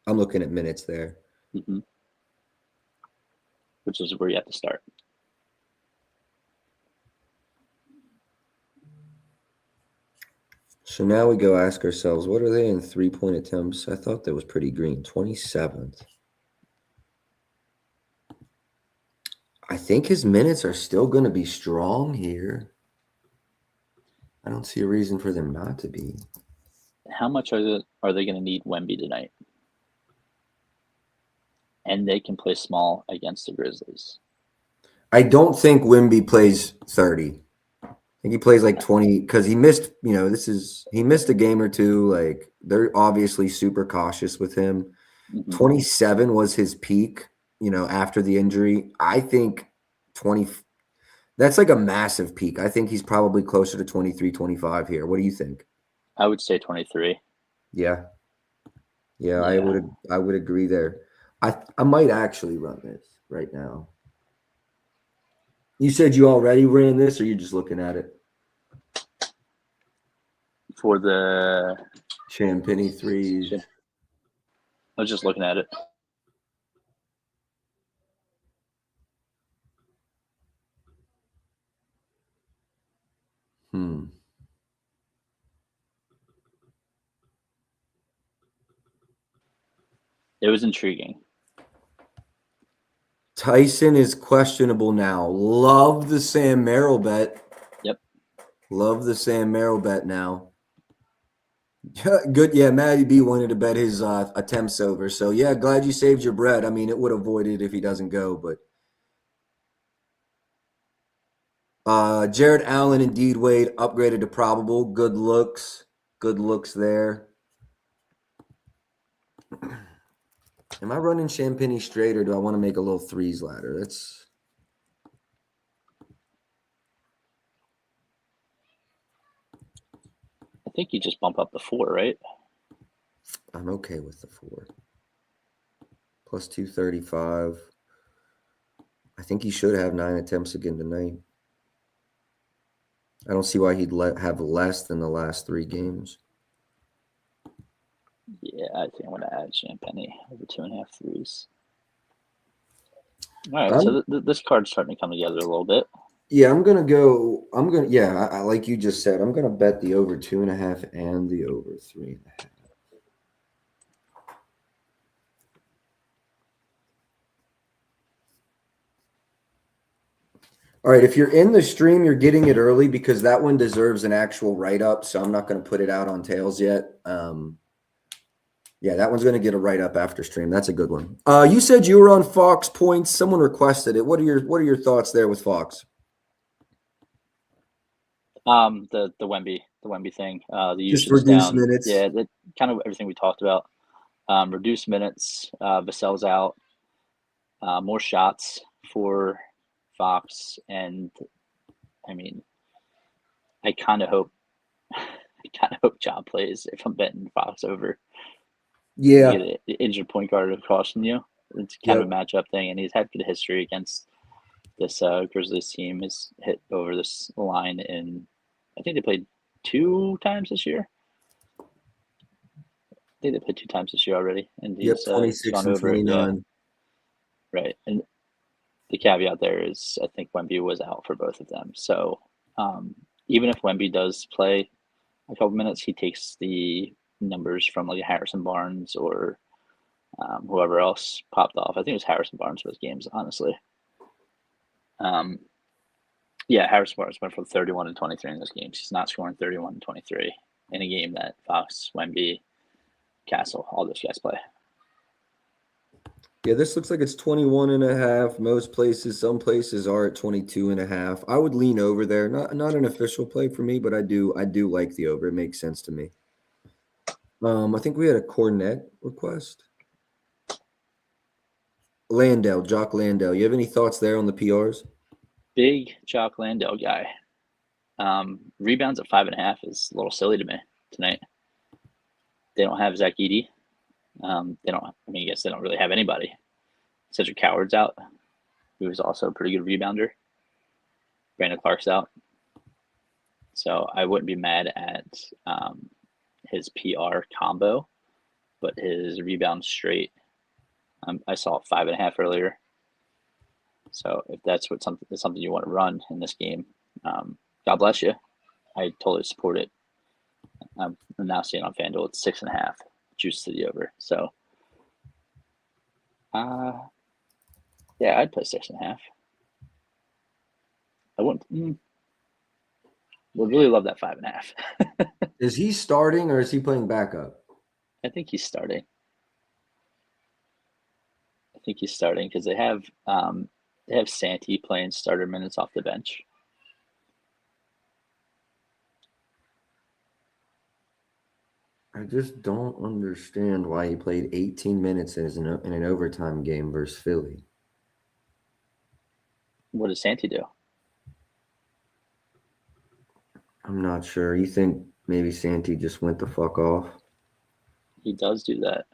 E: I'm looking at minutes there.
F: Mm-hmm. Which is where you have to start.
E: So now we go ask ourselves, what are they in three-point attempts? I thought that was pretty green. 27th. I think his minutes are still going to be strong here. I don't see a reason for them not to be.
F: How much are they going to need Wemby tonight? And they can play small against the Grizzlies.
E: I don't think Wemby plays 30. I think he plays like 20 because he missed, he missed a game or two. Like they're obviously super cautious with him.
F: Mm-hmm.
E: 27 was his peak, after the injury. I think 20, that's like a massive peak. I think he's probably closer to 23, 25 here. What do you think?
F: I would say 23.
E: Yeah. I would agree there. I might actually run this right now. You said you already ran this, or you're just looking at it?
F: For the
E: Champagny threes.
F: I was just looking at it. It was intriguing.
E: Tyson is questionable now. Love the Sam Merrill bet.
F: Yep.
E: Love the Sam Merrill bet now. Good. Yeah, Matty B wanted to bet his attempts over. So, yeah, glad you saved your bread. I mean, it would avoid it if he doesn't go. But Jared Allen and Deed Wade upgraded to probable. Good looks. Good looks there. Am I running Champagny straight, or do I want to make a little threes ladder?
F: I think you just bump up the 4, right?
E: I'm okay with the 4. Plus 235. I think he should have 9 attempts again tonight. I don't see why he'd have less than the last 3 games.
F: Yeah, I think I'm going to add Champagny over 2.5 threes. All right, so this card's starting to come together a little bit.
E: Yeah, I like you just said, I'm going to bet the over 2.5 and the over 3.5. All right, if you're in the stream, you're getting it early because that one deserves an actual write-up, so I'm not going to put it out on Tails yet. Yeah, that one's going to get a write-up after stream. That's a good one. You said you were on Fox Points. Someone requested it. What are your thoughts there with Fox?
F: The Wemby thing. The
E: Just
F: usage is
E: reduce
F: down.
E: minutes.
F: Yeah, kind of everything we talked about. Reduce minutes. Vassell's out. More shots for Fox, and I mean, I kind of hope John plays if I'm betting Fox over.
E: Yeah,
F: You get an injured point guard across from you. It's kind of a matchup thing, and he's had good history against this Grizzlies team. Has hit over this line in, I think they played 2 times this year. I think they played 2 times this year already, and he's
E: 26
F: gone
E: and
F: over it.
E: 29.
F: Yeah. Right, and the caveat there is I think Wemby was out for both of them. So even if Wemby does play a couple minutes, he takes the numbers from like Harrison Barnes or whoever else popped off. I think it was Harrison Barnes for those games, honestly. Yeah, Harrison Barnes went from 31 and 23 in those games. He's not scoring 31 and 23 in a game that Fox, Wemby, Castle, all those guys play.
E: Yeah, this looks like it's 21 and a half. Most places, some places are at 22 and a half. I would lean over there. Not an official play for me, but I do like the over. It makes sense to me. I think we had a Cornet request. Landale, Jock Landale. You have any thoughts there on the PRs?
F: Big Jock Landale guy. Rebounds at 5.5 is a little silly to me tonight. They don't have Zach Edey. They don't. I mean, I guess they don't really have anybody. Cedric Coward's out, who is also a pretty good rebounder. Brandon Clark's out, so I wouldn't be mad at his PR combo, but his rebound straight. I saw 5.5 earlier. So if that's something you want to run in this game, God bless you. I totally support it. I'm now seeing on FanDuel it's 6.5. Juice to the over. So, yeah, I'd play 6.5. I wouldn't. Would really love that 5.5.
E: Is he starting or is he playing backup?
F: I think he's starting. Because they have Santi playing starter minutes off the bench.
E: I just don't understand why he played 18 minutes in an overtime game versus Philly.
F: What does Santi do?
E: I'm not sure. You think maybe Santi just went the fuck off?
F: He does do that.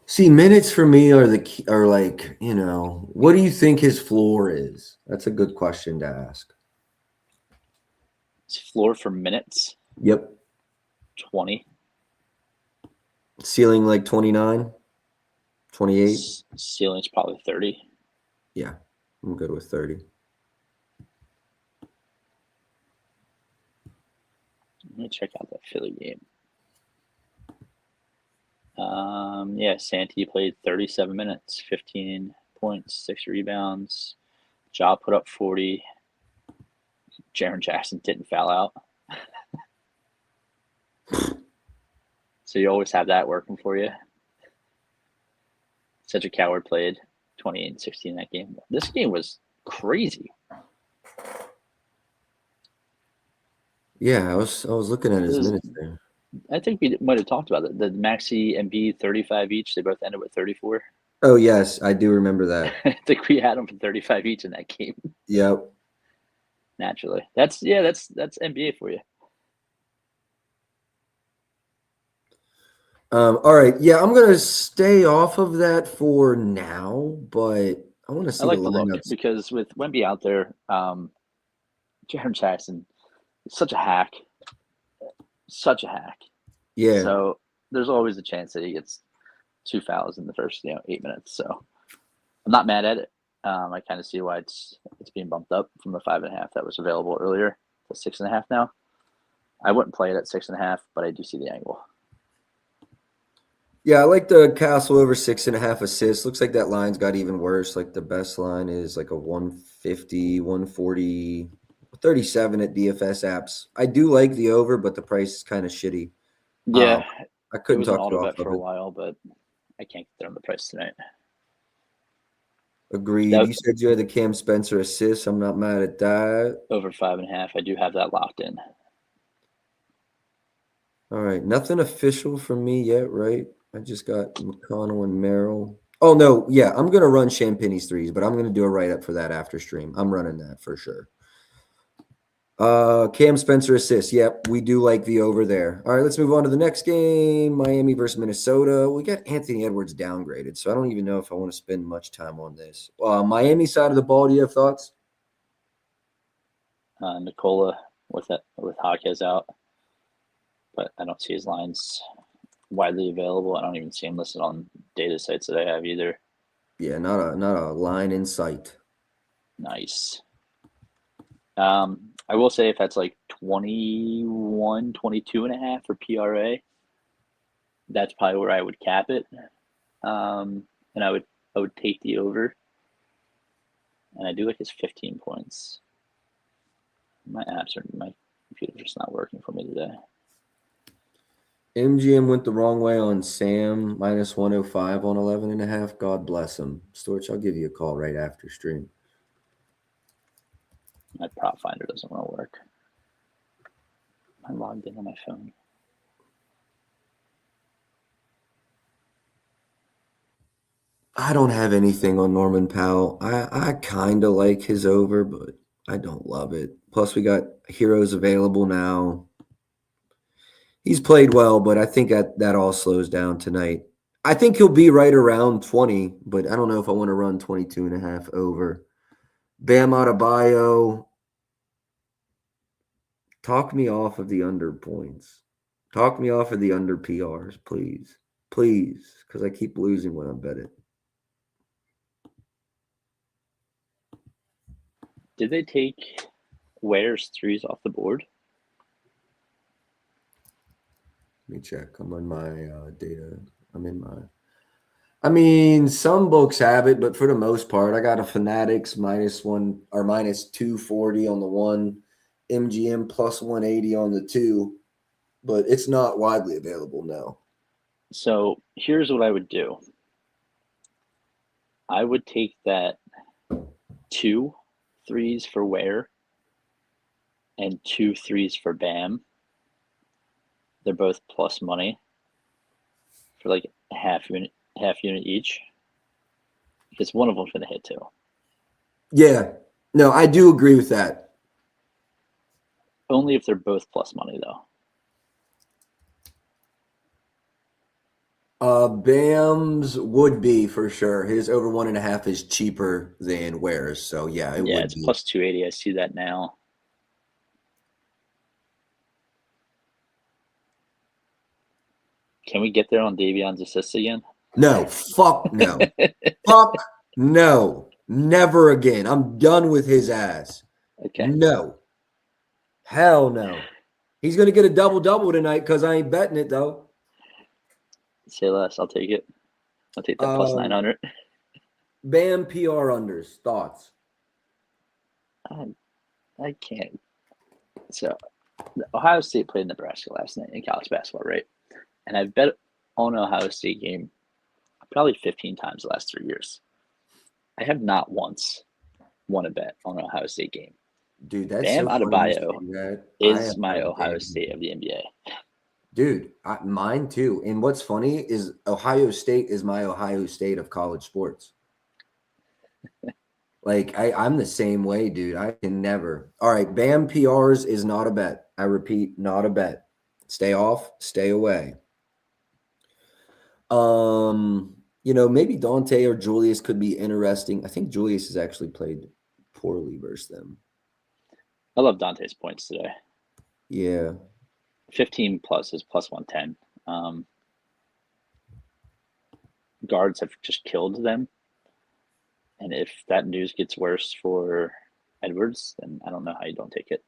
E: See, minutes for me are like, what do you think his floor is? That's a good question to ask.
F: His floor for minutes?
E: Yep.
F: 20.
E: Ceiling like 29, 28.
F: Ceiling's probably 30.
E: Yeah, I'm good with 30.
F: Let me check out that Philly game. Yeah, Santi played 37 minutes, 15 points, 6 rebounds. Ja put up 40. Jaren Jackson didn't foul out. So you always have that working for you. Cedric Coward played 28 and 16 in that game. This game was crazy.
E: Yeah, I was looking at his minutes there.
F: I think we might have talked about it. The Maxey and B 35 each. They both ended with 34.
E: Oh yes, I do remember that.
F: I think we had them for 35 each in that game.
E: Yep.
F: Naturally, that's NBA for you.
E: All right. Yeah, I'm gonna stay off of that for now, but I want to see
F: I like
E: the
F: the look
E: lineups.
F: because with Wemby out there, Jaren Jackson is such a hack.
E: Yeah.
F: So there's always a chance that he gets 2 fouls in the first 8 minutes. So I'm not mad at it. I kind of see why it's being bumped up from the 5.5 that was available earlier to 6.5 now. I wouldn't play it at 6.5, but I do see the angle.
E: Yeah, I like the Castle over 6.5 assists. Looks like that line's got even worse. Like the best line is like a 150, 140, 37 at DFS apps. I do like the over, but the price is kind of shitty.
F: Yeah,
E: I
F: it
E: couldn't
F: was an
E: talk you
F: auto
E: off
F: bet for
E: of
F: a
E: it.
F: while, but I can't get there on the price tonight.
E: Agreed.
F: That-
E: You said you had the Cam Spencer assist. I'm not mad at that.
F: Over 5.5. I do have that locked in.
E: All right. Nothing official from me yet, right? I just got McConnell and Merrill. Oh, no. Yeah, I'm going to run Champagne's threes, but I'm going to do a write-up for that after stream. I'm running that for sure. Cam Spencer assist. Yep, we do like the over there. All right, let's move on to the next game. Miami versus Minnesota. We got Anthony Edwards downgraded, so I don't even know if I want to spend much time on this. Miami side of the ball, do you have thoughts?
F: Nicola with Jaquez out, but I don't see his lines widely available. I don't even see him listed on data sites that I have either.
E: Yeah, not a line in sight.
F: Nice. I will say if that's like 21, 22.5 for PRA, that's probably where I would cap it. And I would take the over. And I do like his 15 points. My computer's just not working for me today.
E: MGM went the wrong way on Sam, minus 105 on 11.5. God bless him. Storch, I'll give you a call right after stream.
F: My prop finder doesn't want to work. I logged in on my phone.
E: I don't have anything on Norman Powell. I kind of like his over, but I don't love it. Plus, we got heroes available now. He's played well, but I think that all slows down tonight. I think he'll be right around 20, but I don't know if I want to run 22.5 over. Bam Adebayo. Talk me off of the under points. Talk me off of the under PRs, please. Please, because I keep losing when I bet it.
F: Did they take Ware's threes off the board?
E: Let me check. I'm on my data. I mean, some books have it, but for the most part, I got a Fanatics -1 or -240 on the one, MGM plus 180 on the two, but it's not widely available now.
F: So here's what I would do. I would take that 2 threes for Ware and 2 threes for Bam. They're both plus money for like half unit each, because one of them's going to hit too.
E: Yeah, no, I do agree with that.
F: Only if they're both plus money, though.
E: Bam's would be for sure. His over 1.5 is cheaper than Ware's, so yeah, it would
F: Yeah, it's
E: be.
F: plus 280. I see that now. Can we get there on Davion's assists again?
E: No, fuck no. Fuck no. Never again. I'm done with his ass.
F: Okay.
E: No. Hell no. He's going to get a double-double tonight because I ain't betting it, though.
F: Say less. I'll take it. I'll take that plus 900.
E: Bam PR unders. Thoughts?
F: I can't. So, Ohio State played Nebraska last night in college basketball, right? And I've bet on an Ohio State game probably 15 times the last 3 years. I have not once won a bet on an Ohio State game.
E: Dude, that's
F: Bam
E: so funny
F: Adebayo
E: you say that.
F: is my Ohio State of the NBA.
E: Dude, mine too. And what's funny is Ohio State is my Ohio State of college sports. Like, I'm the same way, dude. I can never. All right, Bam PRs is not a bet. I repeat, not a bet. Stay off, stay away. Maybe Dante or Julius could be interesting. I think Julius has actually played poorly versus them.
F: I love Dante's points today.
E: Yeah.
F: 15 plus is plus 110. Guards have just killed them. And if that news gets worse for Edwards, then I don't know how you don't take it.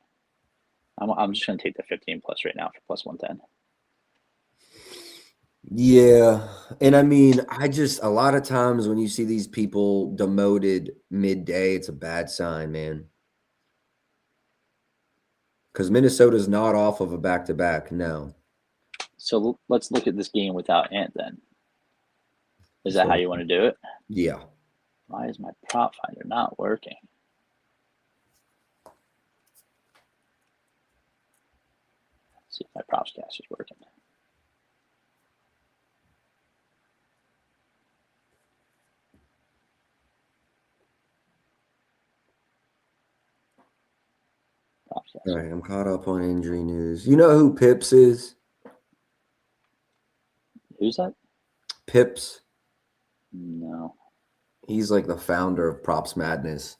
F: I'm just going to take the 15 plus right now for plus 110.
E: Yeah. And I mean, a lot of times when you see these people demoted midday, it's a bad sign, man. Because Minnesota's not off of a back-to-back, no.
F: So let's look at this game without Ant then. Is that how you want to do it?
E: Yeah.
F: Why is my prop finder not working? Let's see if my props cast is working.
E: All right, I'm caught up on injury news. You know who Pips is?
F: Who's that?
E: Pips.
F: No.
E: He's like the founder of Props Madness.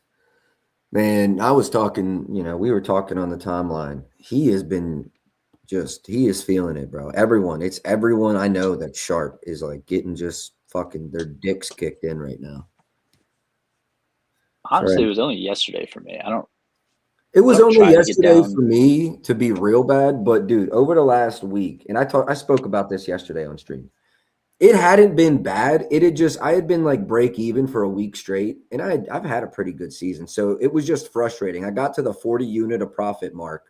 E: Man, I was talking, we were talking on the timeline. He has been he is feeling it, bro. It's everyone I know that's sharp is like getting just fucking their dicks kicked in right now.
F: Honestly, it was only yesterday for me.
E: It was only yesterday for me to be real bad, but dude, over the last week, and I spoke about this yesterday on stream. It hadn't been bad. I had been like break even for a week straight, and I've had a pretty good season. So it was just frustrating. I got to the 40 unit of profit mark.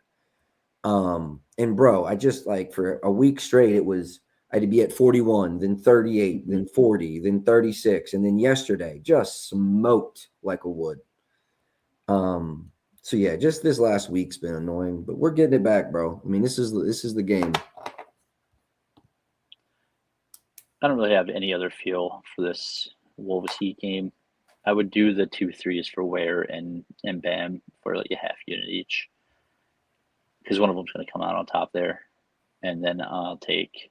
E: And bro, I just like for a week straight, I had to be at 41, then 38, then 40, then 36. And then yesterday just smoked like a wood. So yeah, just this last week's been annoying, but we're getting it back, bro. I mean, this is the game.
F: I don't really have any other feel for this Wolves Heat game. I would do the 2 threes for Ware and Bam for like a half unit each, because one of them's going to come out on top there, and then I'll take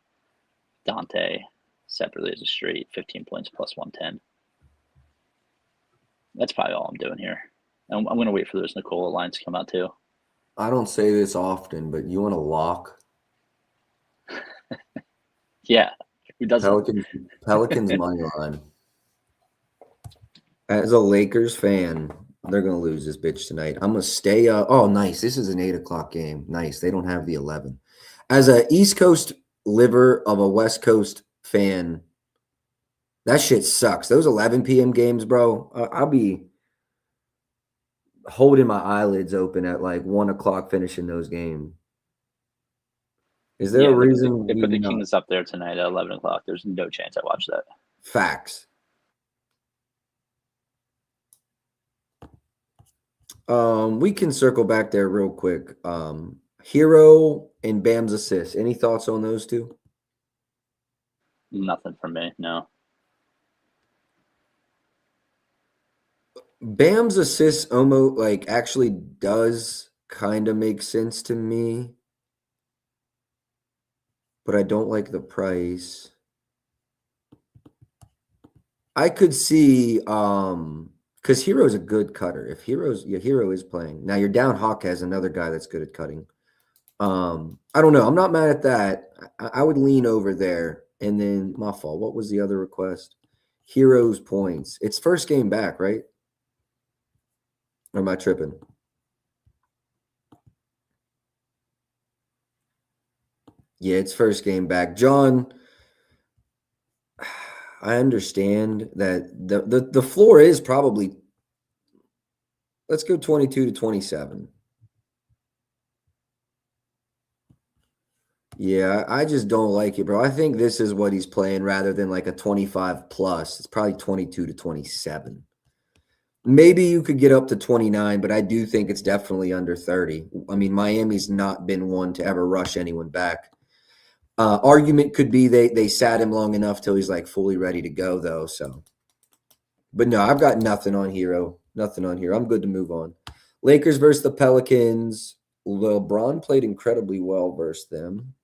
F: Dante separately as a straight 15 points plus 110. That's probably all I'm doing here. I'm going to wait for those Nikola lines to come out too.
E: I don't say this often, but you want to lock?
F: Yeah. Who doesn't?
E: Pelicans money line. As a Lakers fan, they're going to lose this bitch tonight. I'm going to stay up. Oh, nice. This is an 8 o'clock game. Nice. They don't have the 11. As a East Coast liver of a West Coast fan, that shit sucks. Those 11 p.m. games, bro, I'll be holding my eyelids open at like 1 o'clock finishing those games. Is there a reason
F: they put the Kings up there tonight at 11 o'clock? There's no chance I watch that.
E: Facts. We can circle back there real quick. Hero and Bam's assist. Any thoughts on those two?
F: Nothing from me, no.
E: Bam's assist almost like actually does kind of make sense to me, but I don't like the price. I could see because Hero's a good cutter. If Hero is playing. Now you're down Hawkes, another guy that's good at cutting. I don't know. I'm not mad at that. I would lean over there. And then my fault. What was the other request? Hero's points. It's first game back, right? Or am I tripping? Yeah, it's first game back. John, I understand that the floor is probably, let's go 22 to 27. Yeah, I just don't like it, bro. I think this is what he's playing rather than like a 25 plus. It's probably 22 to 27. Maybe you could get up to 29, but I do think it's definitely under 30. I mean, Miami's not been one to ever rush anyone back. Argument could be they sat him long enough till he's like fully ready to go, though. So, but no, I've got nothing on Hero. Nothing on here. I'm good to move on. Lakers versus the Pelicans. LeBron played incredibly well versus them.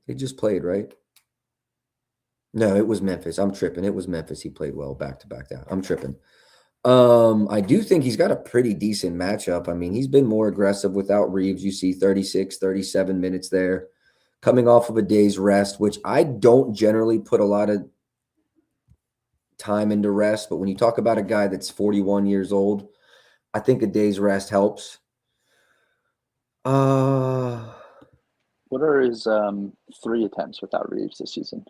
E: They just played, right? No, it was Memphis. I'm tripping. It was Memphis. He played well back to back. I'm tripping. I do think he's got a pretty decent matchup. I mean, he's been more aggressive without Reeves. You see 36, 37 minutes there. Coming off of a day's rest, which I don't generally put a lot of time into rest. But when you talk about a guy that's 41 years old, I think a day's rest helps.
F: What are his 3 attempts without Reeves this season?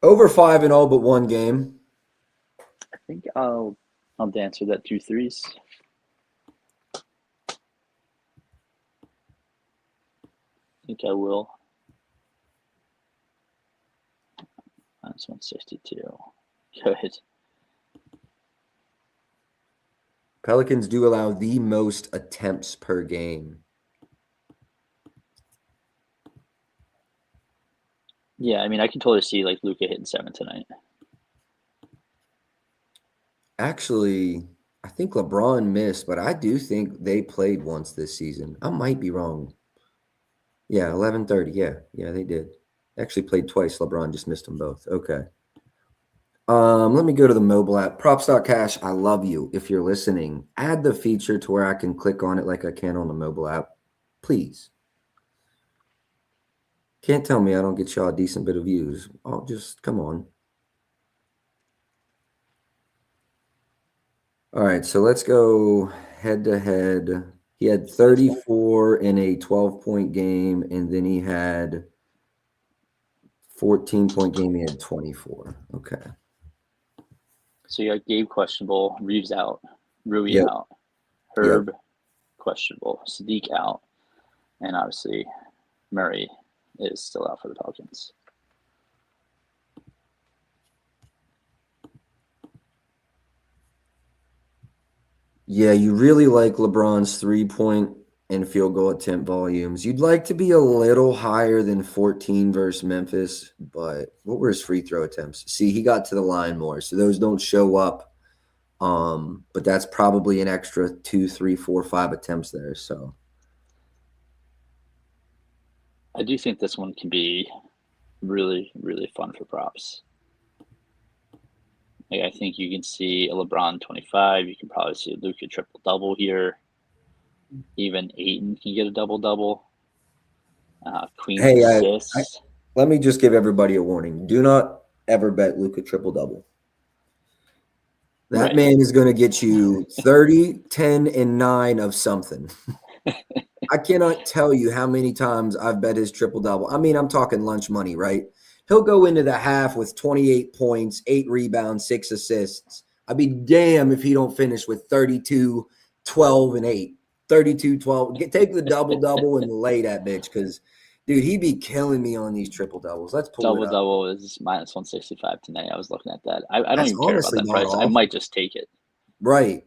E: Over 5 in all but one game.
F: I think I'll dance with that 2 threes. I think I will. That's 162. Good.
E: Pelicans do allow the most attempts per game.
F: Yeah, I mean, I can totally see like Luka hitting 7 tonight.
E: Actually, I think LeBron missed, but I do think they played once this season. I might be wrong. Yeah, 11:30. Yeah, they did. Actually played twice. LeBron just missed them both. Okay. Let me go to the mobile app. Props.cash, I love you. If you're listening, add the feature to where I can click on it like I can on the mobile app. Please. Can't tell me I don't get y'all a decent bit of views. Oh, just come on. All right, so let's go head to head. He had 34 in a 12-point game, and then he had 14-point game. He had 24. Okay.
F: So you got Gabe questionable, Reeves out, Rui
E: Yep.
F: out, Herb questionable, Sadiq out, and obviously Murray is still out for the Pelicans.
E: Yeah, you really like LeBron's 3-point and field goal attempt volumes. You'd like to be a little higher than 14 versus Memphis, but what were his free throw attempts? See, he got to the line more, so those don't show up. But that's probably an extra 2, 3, 4, 5 attempts there. So
F: I do think this one can be really, really fun for props. Like, I think you can see a LeBron 25. You can probably see a Luka triple-double here. Even Ayton can get a double-double. Queen's assists.
E: Let me just give everybody a warning. Do not ever bet Luka triple-double. That
F: Right.
E: man is going to get you 30, 10, and 9 of something. I cannot tell you how many times I've bet his triple-double. I mean, I'm talking lunch money, right? He'll go into the half with 28 points, 8 rebounds, 6 assists. I'd be damn if he don't finish with 32, 12, and 8. 32, 12. Take the double-double and lay that bitch because, dude, he'd be killing me on these triple-doubles. Let's pull it up.
F: Double-double is minus 165 tonight. I was looking at that. I don't
E: That's
F: even care about
E: honestly
F: that
E: not
F: price. I
E: awful.
F: might just take it.
E: Right.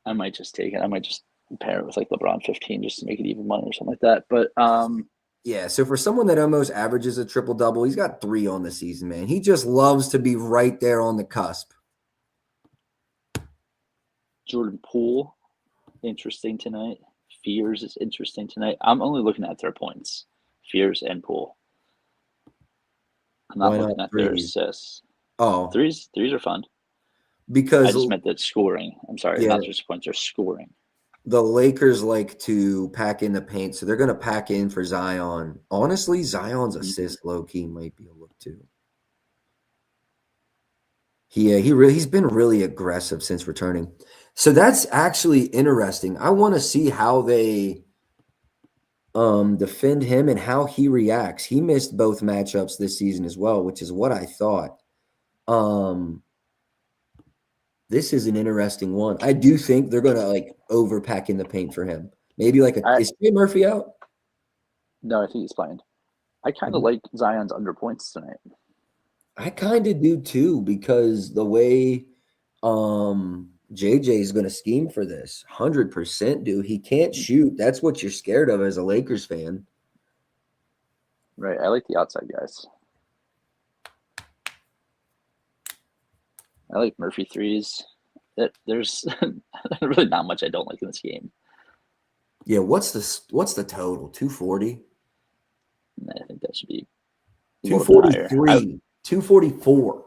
F: I might just take it. I might just pair it with like LeBron 15 just to make it even money or something like that. But
E: yeah, so for someone that almost averages a triple-double, he's got 3 on the season, man. He just loves to be right there on the cusp.
F: Jordan Poole, interesting tonight. Fears is interesting tonight. I'm only looking at their points. Fears and Poole. I'm not
E: Why not
F: looking at their
E: threes?
F: assists.
E: Oh,
F: Threes are fun.
E: because
F: I just meant that scoring. I'm sorry,
E: Yeah.
F: not just points, they're scoring.
E: the Lakers like to pack in the paint, so they're going to pack in for Zion. Honestly, Zion's assist low-key might be a look too. He's been really aggressive since returning. So that's actually interesting. I want to see how they defend him and how he reacts. He missed both matchups this season as well, which is what I thought. This is an interesting one. I do think they're gonna like overpack in the paint for him. Maybe like is Trey Murphy out?
F: No, I think he's playing. I kind of like Zion's under points tonight.
E: I kind of do too, because the way JJ is going to scheme for this, 100%, dude. He can't shoot. That's what you're scared of as a Lakers fan.
F: Right. I like the outside guys. I like Murphy threes. There's really not much I don't like in this game.
E: Yeah, what's the total? 240?
F: I think that should be a little bit higher.
E: 243. 244.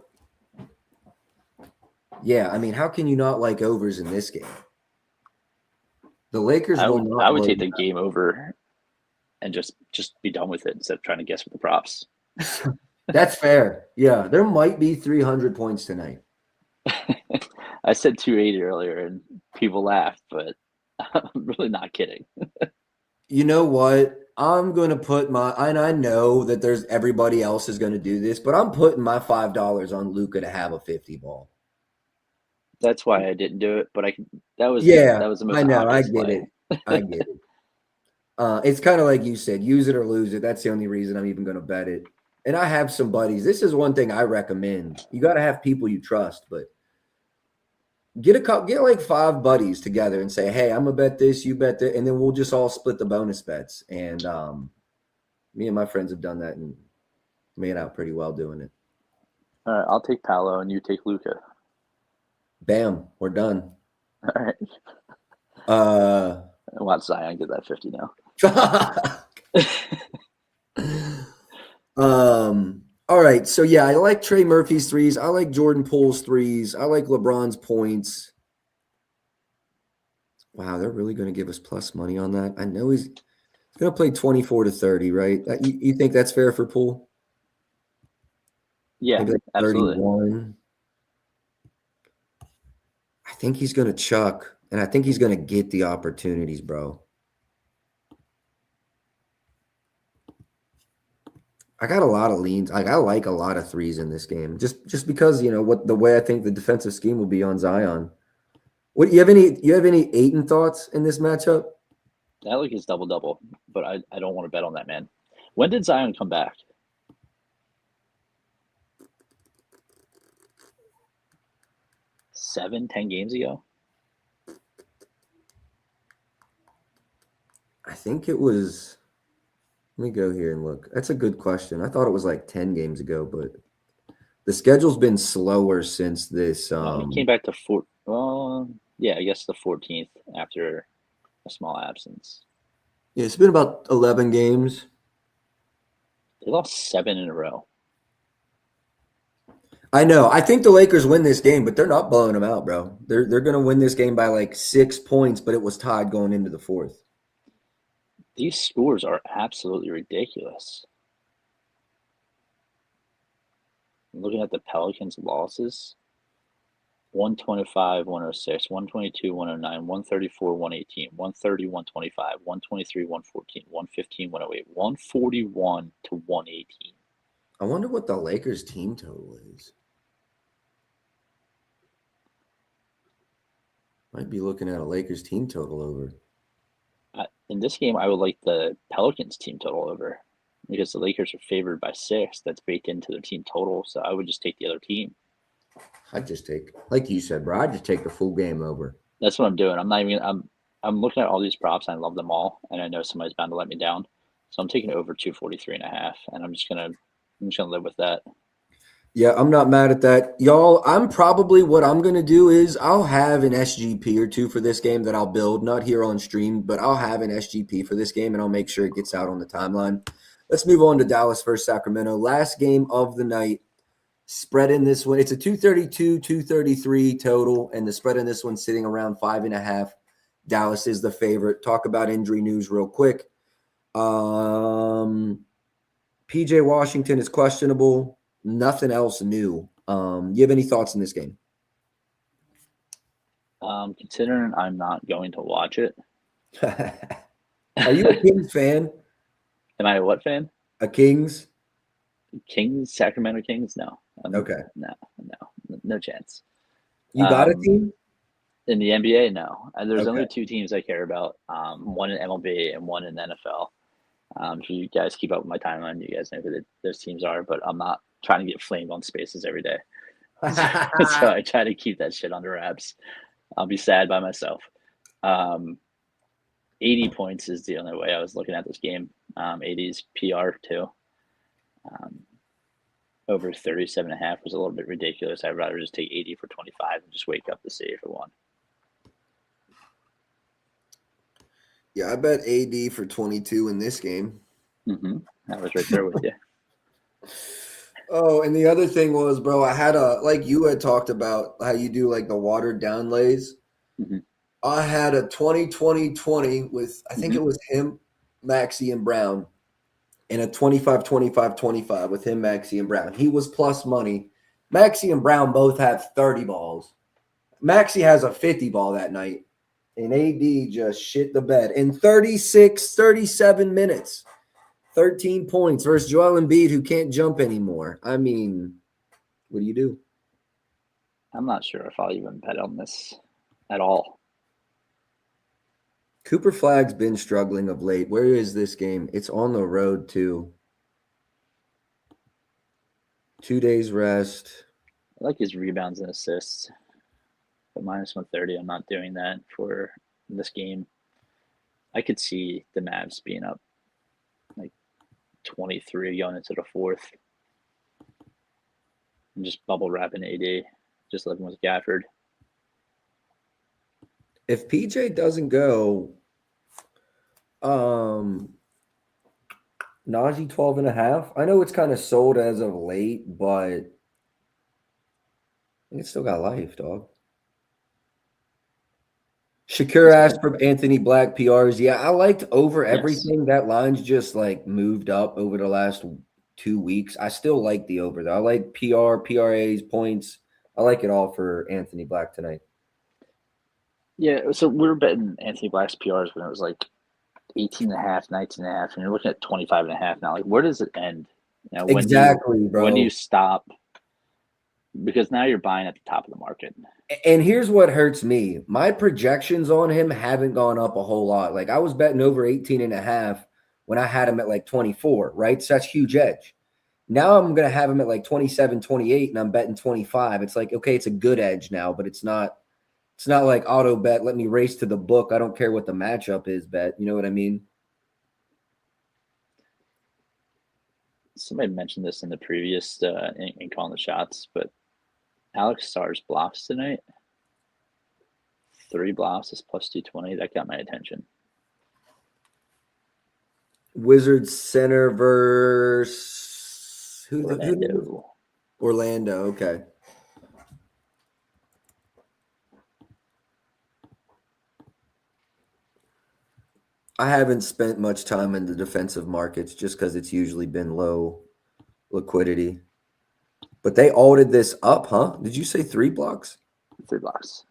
E: Yeah, I mean, how can you not like overs in this game? The Lakers
F: I
E: will
F: would,
E: not.
F: I would take the game over and just be done with it instead of trying to guess with the props.
E: That's fair. Yeah, there might be 300 points tonight.
F: I said 280 earlier and people laughed, but I'm really not kidding.
E: You know what? I'm going to put and I know that there's everybody else is going to do this, but I'm putting my $5 on Luka to have a 50 ball.
F: That's why I didn't do it, but that was the most
E: I know. I
F: obvious
E: get
F: play.
E: it. I get it. It's kind of like you said, use it or lose it. That's the only reason I'm even going to bet it. And I have some buddies. This is one thing I recommend. You got to have people you trust, but get like 5 buddies together and say, hey, I'm going to bet this, you bet that, and then we'll just all split the bonus bets. And me and my friends have done that and made out pretty well doing it.
F: All right, I'll take Paolo and you take Luka.
E: Bam, we're done.
F: All right. Watch Zion get that 50 now.
E: All right. So yeah, I like Trey Murphy's threes. I like Jordan Poole's threes. I like LeBron's points. Wow, they're really going to give us plus money on that. I know he's going to play 24 to 30, right? You think that's fair for Poole?
F: Yeah,
E: maybe like
F: absolutely.
E: 31. I think he's going to chuck, and I think he's going to get the opportunities, bro. I got a lot of leans. I like a lot of threes in this game, just because the way I think the defensive scheme will be on Zion. What you have any Ayton thoughts in this matchup?
F: I like his double-double, but I don't want to bet on that, man. When did Zion come back? 7-10 games ago?
E: I think it was. Let me go here and look. That's a good question. I thought it was like 10 games ago, but the schedule's been slower since this.
F: He came back to I guess the 14th after a small absence.
E: Yeah, it's been about 11 games.
F: They lost 7 in a row.
E: I know. I think the Lakers win this game, but they're not blowing them out, bro. They're going to win this game by like 6 points, but it was tied going into the fourth.
F: These scores are absolutely ridiculous. I'm looking at the Pelicans' losses. 125, 106, 122, 109, 134, 118, 130, 125, 123, 114, 115, 108, 141 to 118.
E: I wonder what the Lakers team total is. Might be looking at a Lakers team total over.
F: In this game, I would like the Pelicans team total over because the Lakers are favored by 6. That's baked into their team total. So I would just take the other team.
E: I'd just take, like you said, bro, I'd just take the full game over.
F: That's what I'm doing. I'm looking at all these props and I love them all. And I know somebody's bound to let me down. So I'm taking over 243.5 and I'm just gonna live with that.
E: Yeah, I'm not mad at that. Y'all, what I'm going to do is I'll have an SGP or two for this game that I'll build, not here on stream, but I'll have an SGP for this game, and I'll make sure it gets out on the timeline. Let's move on to Dallas versus Sacramento. Last game of the night. Spread in this one. It's a 232, 233 total, and the spread in this one sitting around 5.5. Dallas is the favorite. Talk about injury news real quick. PJ Washington is questionable. Nothing else new. You have any thoughts in this game?
F: Considering I'm not going to watch it.
E: Are you a Kings fan?
F: Am I a what fan?
E: A Kings?
F: Sacramento Kings? No.
E: Okay.
F: No chance.
E: You got a team?
F: In the NBA, no. There's
E: Okay.
F: only 2 teams I care about. One in MLB and one in the NFL. If you guys keep up with my timeline, you guys know who those teams are, but I'm not trying to get flamed on Spaces every day. So I try to keep that shit under wraps. I'll be sad by myself. 80 points is the only way I was looking at this game. 80's PR too. Over 37.5 was a little bit ridiculous. I'd rather just take 80 for 25 and just wake up to see if it won.
E: Yeah, I bet AD for 22 in this game.
F: Mm-hmm. I was right there with you.
E: Oh, and the other thing was, bro, I had like you had talked about how you do like the watered down lays.
F: Mm-hmm.
E: I had a 20-20-20 with, I think it was him, Maxey, and Brown, and a 25-25-25 with him, Maxey, and Brown. He was plus money. Maxey and Brown both have 30 balls. Maxey has a 50 ball that night. And AD just shit the bed in 37 minutes. 13 points versus Joel Embiid, who can't jump anymore. I mean, what do you do?
F: I'm not sure if I'll even bet on this at all.
E: Cooper Flagg's been struggling of late. Where is this game? It's on the road, too. 2 days rest.
F: I like his rebounds and assists. But minus 130, I'm not doing that for this game. I could see the Mavs being up like 23 going into the fourth. And just bubble wrapping AD. Just living with Gafford.
E: If PJ doesn't go, Najee 12.5. I know it's kind of sold as of late, but it's still got life, dog. Shakira asked for Anthony Black PRs. Yeah, I liked over everything. Yes. That line's just like moved up over the last 2 weeks. I still like the over though. I like PRAs, points. I like it all for Anthony Black tonight.
F: Yeah, so we were betting Anthony Black's PRs when it was like 18.5, 19.5, and you're looking at 25.5 now. Like, where does it end? You know,
E: exactly, bro.
F: When do you stop? Because now you're buying at the top of the market.
E: And here's what hurts me. My projections on him haven't gone up a whole lot. Like, I was betting over 18.5 when I had him at like 24, right? So that's huge edge. Now I'm going to have him at like 27, 28, and I'm betting 25. It's like, okay, it's a good edge now, but it's not like auto bet. Let me race to the book. I don't care what the matchup is bet. You know what I mean?
F: Somebody mentioned this in the previous in calling the shots, but Alex Sarr's blocks tonight. 3 blocks is plus 220. That got my attention.
E: Wizards center versus
F: Orlando.
E: Orlando, okay. I haven't spent much time in the defensive markets just because it's usually been low liquidity. But they altered this up, huh? Did you say 3 blocks?
F: 3 blocks.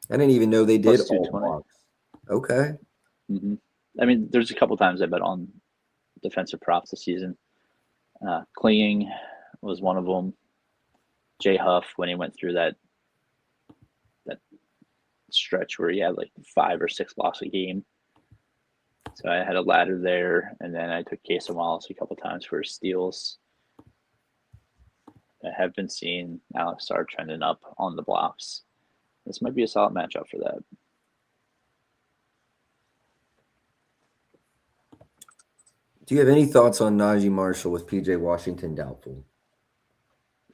E: I didn't even know they did
F: all
E: blocks. Okay.
F: Mm-hmm. I mean, there's a couple times I bet on defensive props this season. Clinging was one of them. Jay Huff, when he went through that stretch where he had like 5 or 6 blocks a game. So I had a ladder there, and then I took Casey Wallace a couple times for steals. I have been seeing Alex Sarr trending up on the blocks. This might be a solid matchup for that.
E: Do you have any thoughts on Najee Marshall with PJ Washington doubtful?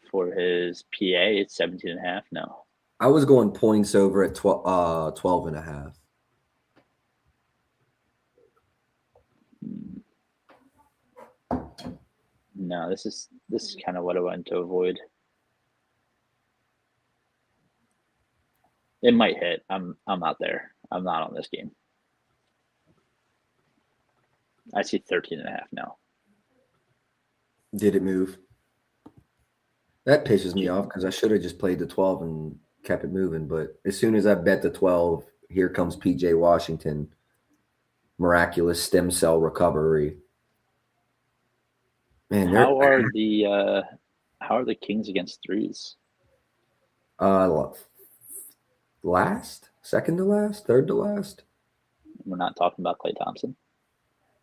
F: For his PA, it's 17.5. No.
E: I was going points over at 12.5.
F: No, this is kind of what I wanted to avoid. It might hit. I'm out there. I'm not on this game. I see 13.5 now.
E: Did it move? That pisses me off because I should have just played the 12 and kept it moving. But as soon as I bet the 12, here comes PJ Washington. Miraculous stem cell recovery. Man,
F: how are the Kings against threes?
E: Last, second to last, third to last.
F: We're not talking about Klay Thompson.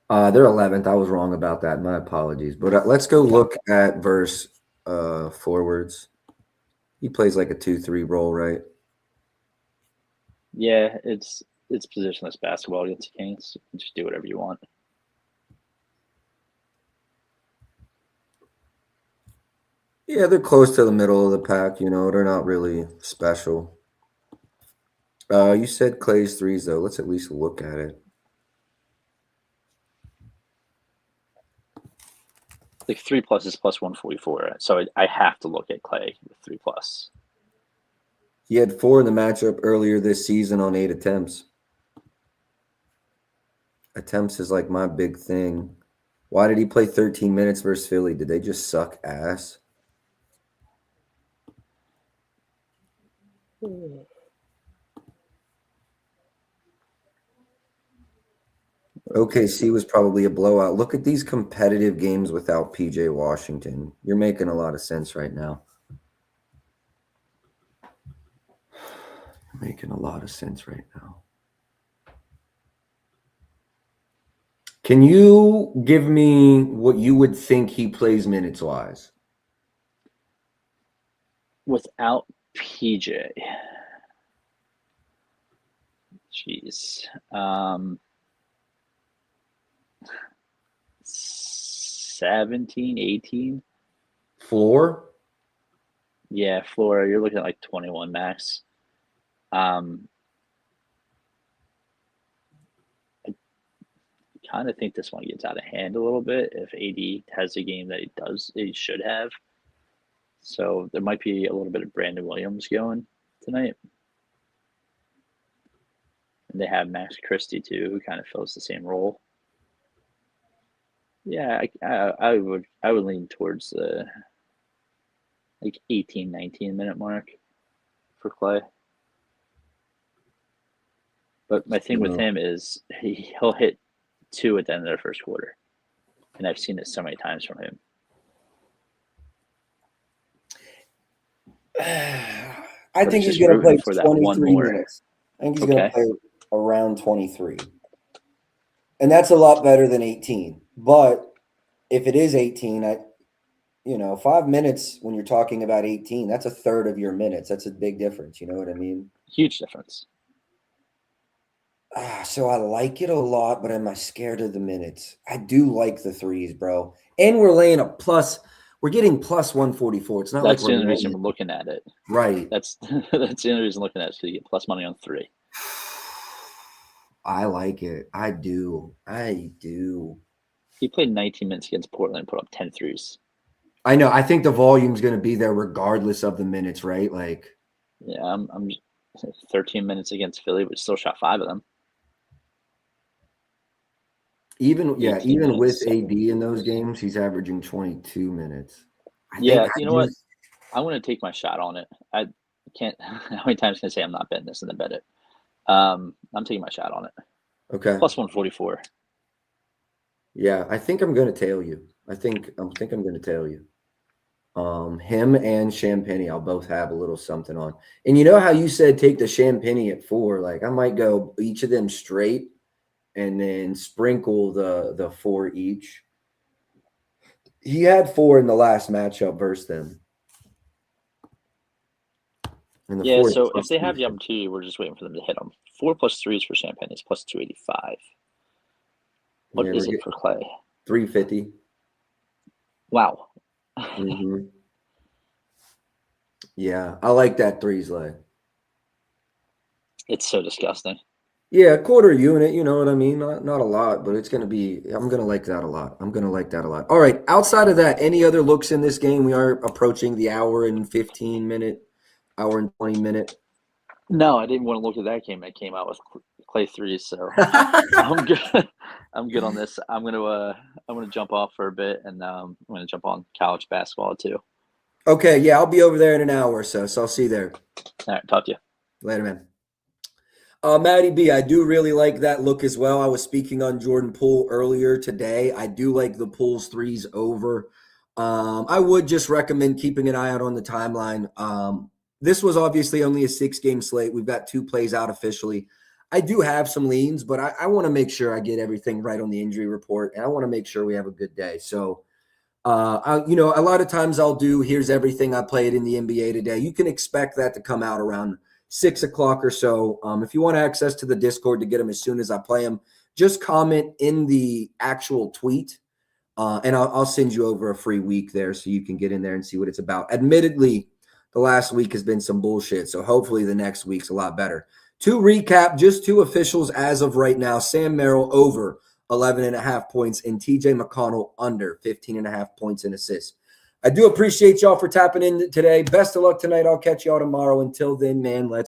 E: They're 11th. I was wrong about that. My apologies. But let's go look at verse forwards. He plays like a 2-3 role, right?
F: Yeah, it's positionless basketball against the Kings. You can just do whatever you want.
E: Yeah, they're close to the middle of the pack. You know, they're not really special. You said Klay's threes, though. Let's at least look at it.
F: Like 3+ is plus 144. So I have to look at Klay with 3+.
E: He had 4 in the matchup earlier this season on 8 attempts. Attempts is like my big thing. Why did he play 13 minutes versus Philly? Did they just suck ass? OKC was probably a blowout. Look at these competitive games without PJ Washington. You're making a lot of sense right now. You're making a lot of sense right now. Can you give me what you would think he plays minutes-wise?
F: Without PJ. Jeez. 17, 18.
E: Floor?
F: Yeah, floor. You're looking at like 21 max. I kind of think this one gets out of hand a little bit if AD has a game that he should have. So there might be a little bit of Brandon Williams going tonight. And they have Max Christie too, who kind of fills the same role. Yeah, I would lean towards the like 18, 19 minute mark for Clay. But my thing with him is he'll hit 2 at the end of the first quarter. And I've seen it so many times from him.
E: I think he's going to play for 23 minutes. I think he's going to play around 23. And that's a lot better than 18. But if it is 18, 5 minutes when you're talking about 18, that's a third of your minutes. That's a big difference. You know what I mean?
F: Huge difference.
E: So I like it a lot, but am I scared of the minutes? I do like the threes, bro. And we're laying a plus. We're getting plus 144. It's not
F: that's
E: like
F: the only reason we're looking at it.
E: Right.
F: That's the only reason looking at it. So you get plus money on 3.
E: I like it. I do.
F: He played 19 minutes against Portland and put up 10 threes.
E: I know. I think the volume's going to be there regardless of the minutes, right? Like,
F: yeah, I'm 13 minutes against Philly, but still shot 5 of them.
E: Even with AD in those games, he's averaging 22 minutes.
F: What? I'm going to take my shot on it. I can't. How many times can I say I'm not betting this and then bet it? I'm taking my shot on it.
E: Okay.
F: Plus 144.
E: Yeah, I think I'm going to tail you. I think I'm going to tail you. Him and Champagny, I'll both have a little something on. And you know how you said take the Champagny at 4? Like I might go each of them straight and then sprinkle the 4 each. He had 4 in the last matchup versus them.
F: Yeah, so if they have the opportunity, we're just waiting for them to hit them. 4 plus 3 is for Champagny. It's plus 285. What is it for Clay?
E: 350.
F: Wow.
E: Mm-hmm. Yeah, I like that 3s lay.
F: It's so disgusting.
E: Yeah, quarter unit, you know what I mean? Not a lot, but it's going to be – I'm going to like that a lot. All right, outside of that, any other looks in this game? We are approaching the hour and 20 minute.
F: No, I didn't want to look at that game. That came out with Clay 3s, so I'm good. I'm good on this. I'm gonna jump off for a bit, and I'm gonna jump on college basketball too.
E: Okay, yeah, I'll be over there in an hour or so I'll see you there.
F: All right, talk to you
E: later, man. Matty B, I do really like that look as well. I was speaking on Jordan Poole earlier today. I do like the Poole's 3s over. I would just recommend keeping an eye out on the timeline. This was obviously only a 6-game slate. We've got 2 plays out officially. I do have some leans, but I want to make sure I get everything right on the injury report, and I want to make sure we have a good day. So, a lot of times I'll do, here's everything I played in the NBA today. You can expect that to come out around 6 o'clock or so. If you want access to the Discord to get them as soon as I play them, just comment in the actual tweet, and I'll send you over a free week there so you can get in there and see what it's about. Admittedly, the last week has been some bullshit, so hopefully the next week's a lot better. To recap, just 2 officials as of right now. Sam Merrill over 11.5 points and TJ McConnell under 15.5 points and assists. I do appreciate y'all for tapping in today. Best of luck tonight. I'll catch y'all tomorrow. Until then, man, let's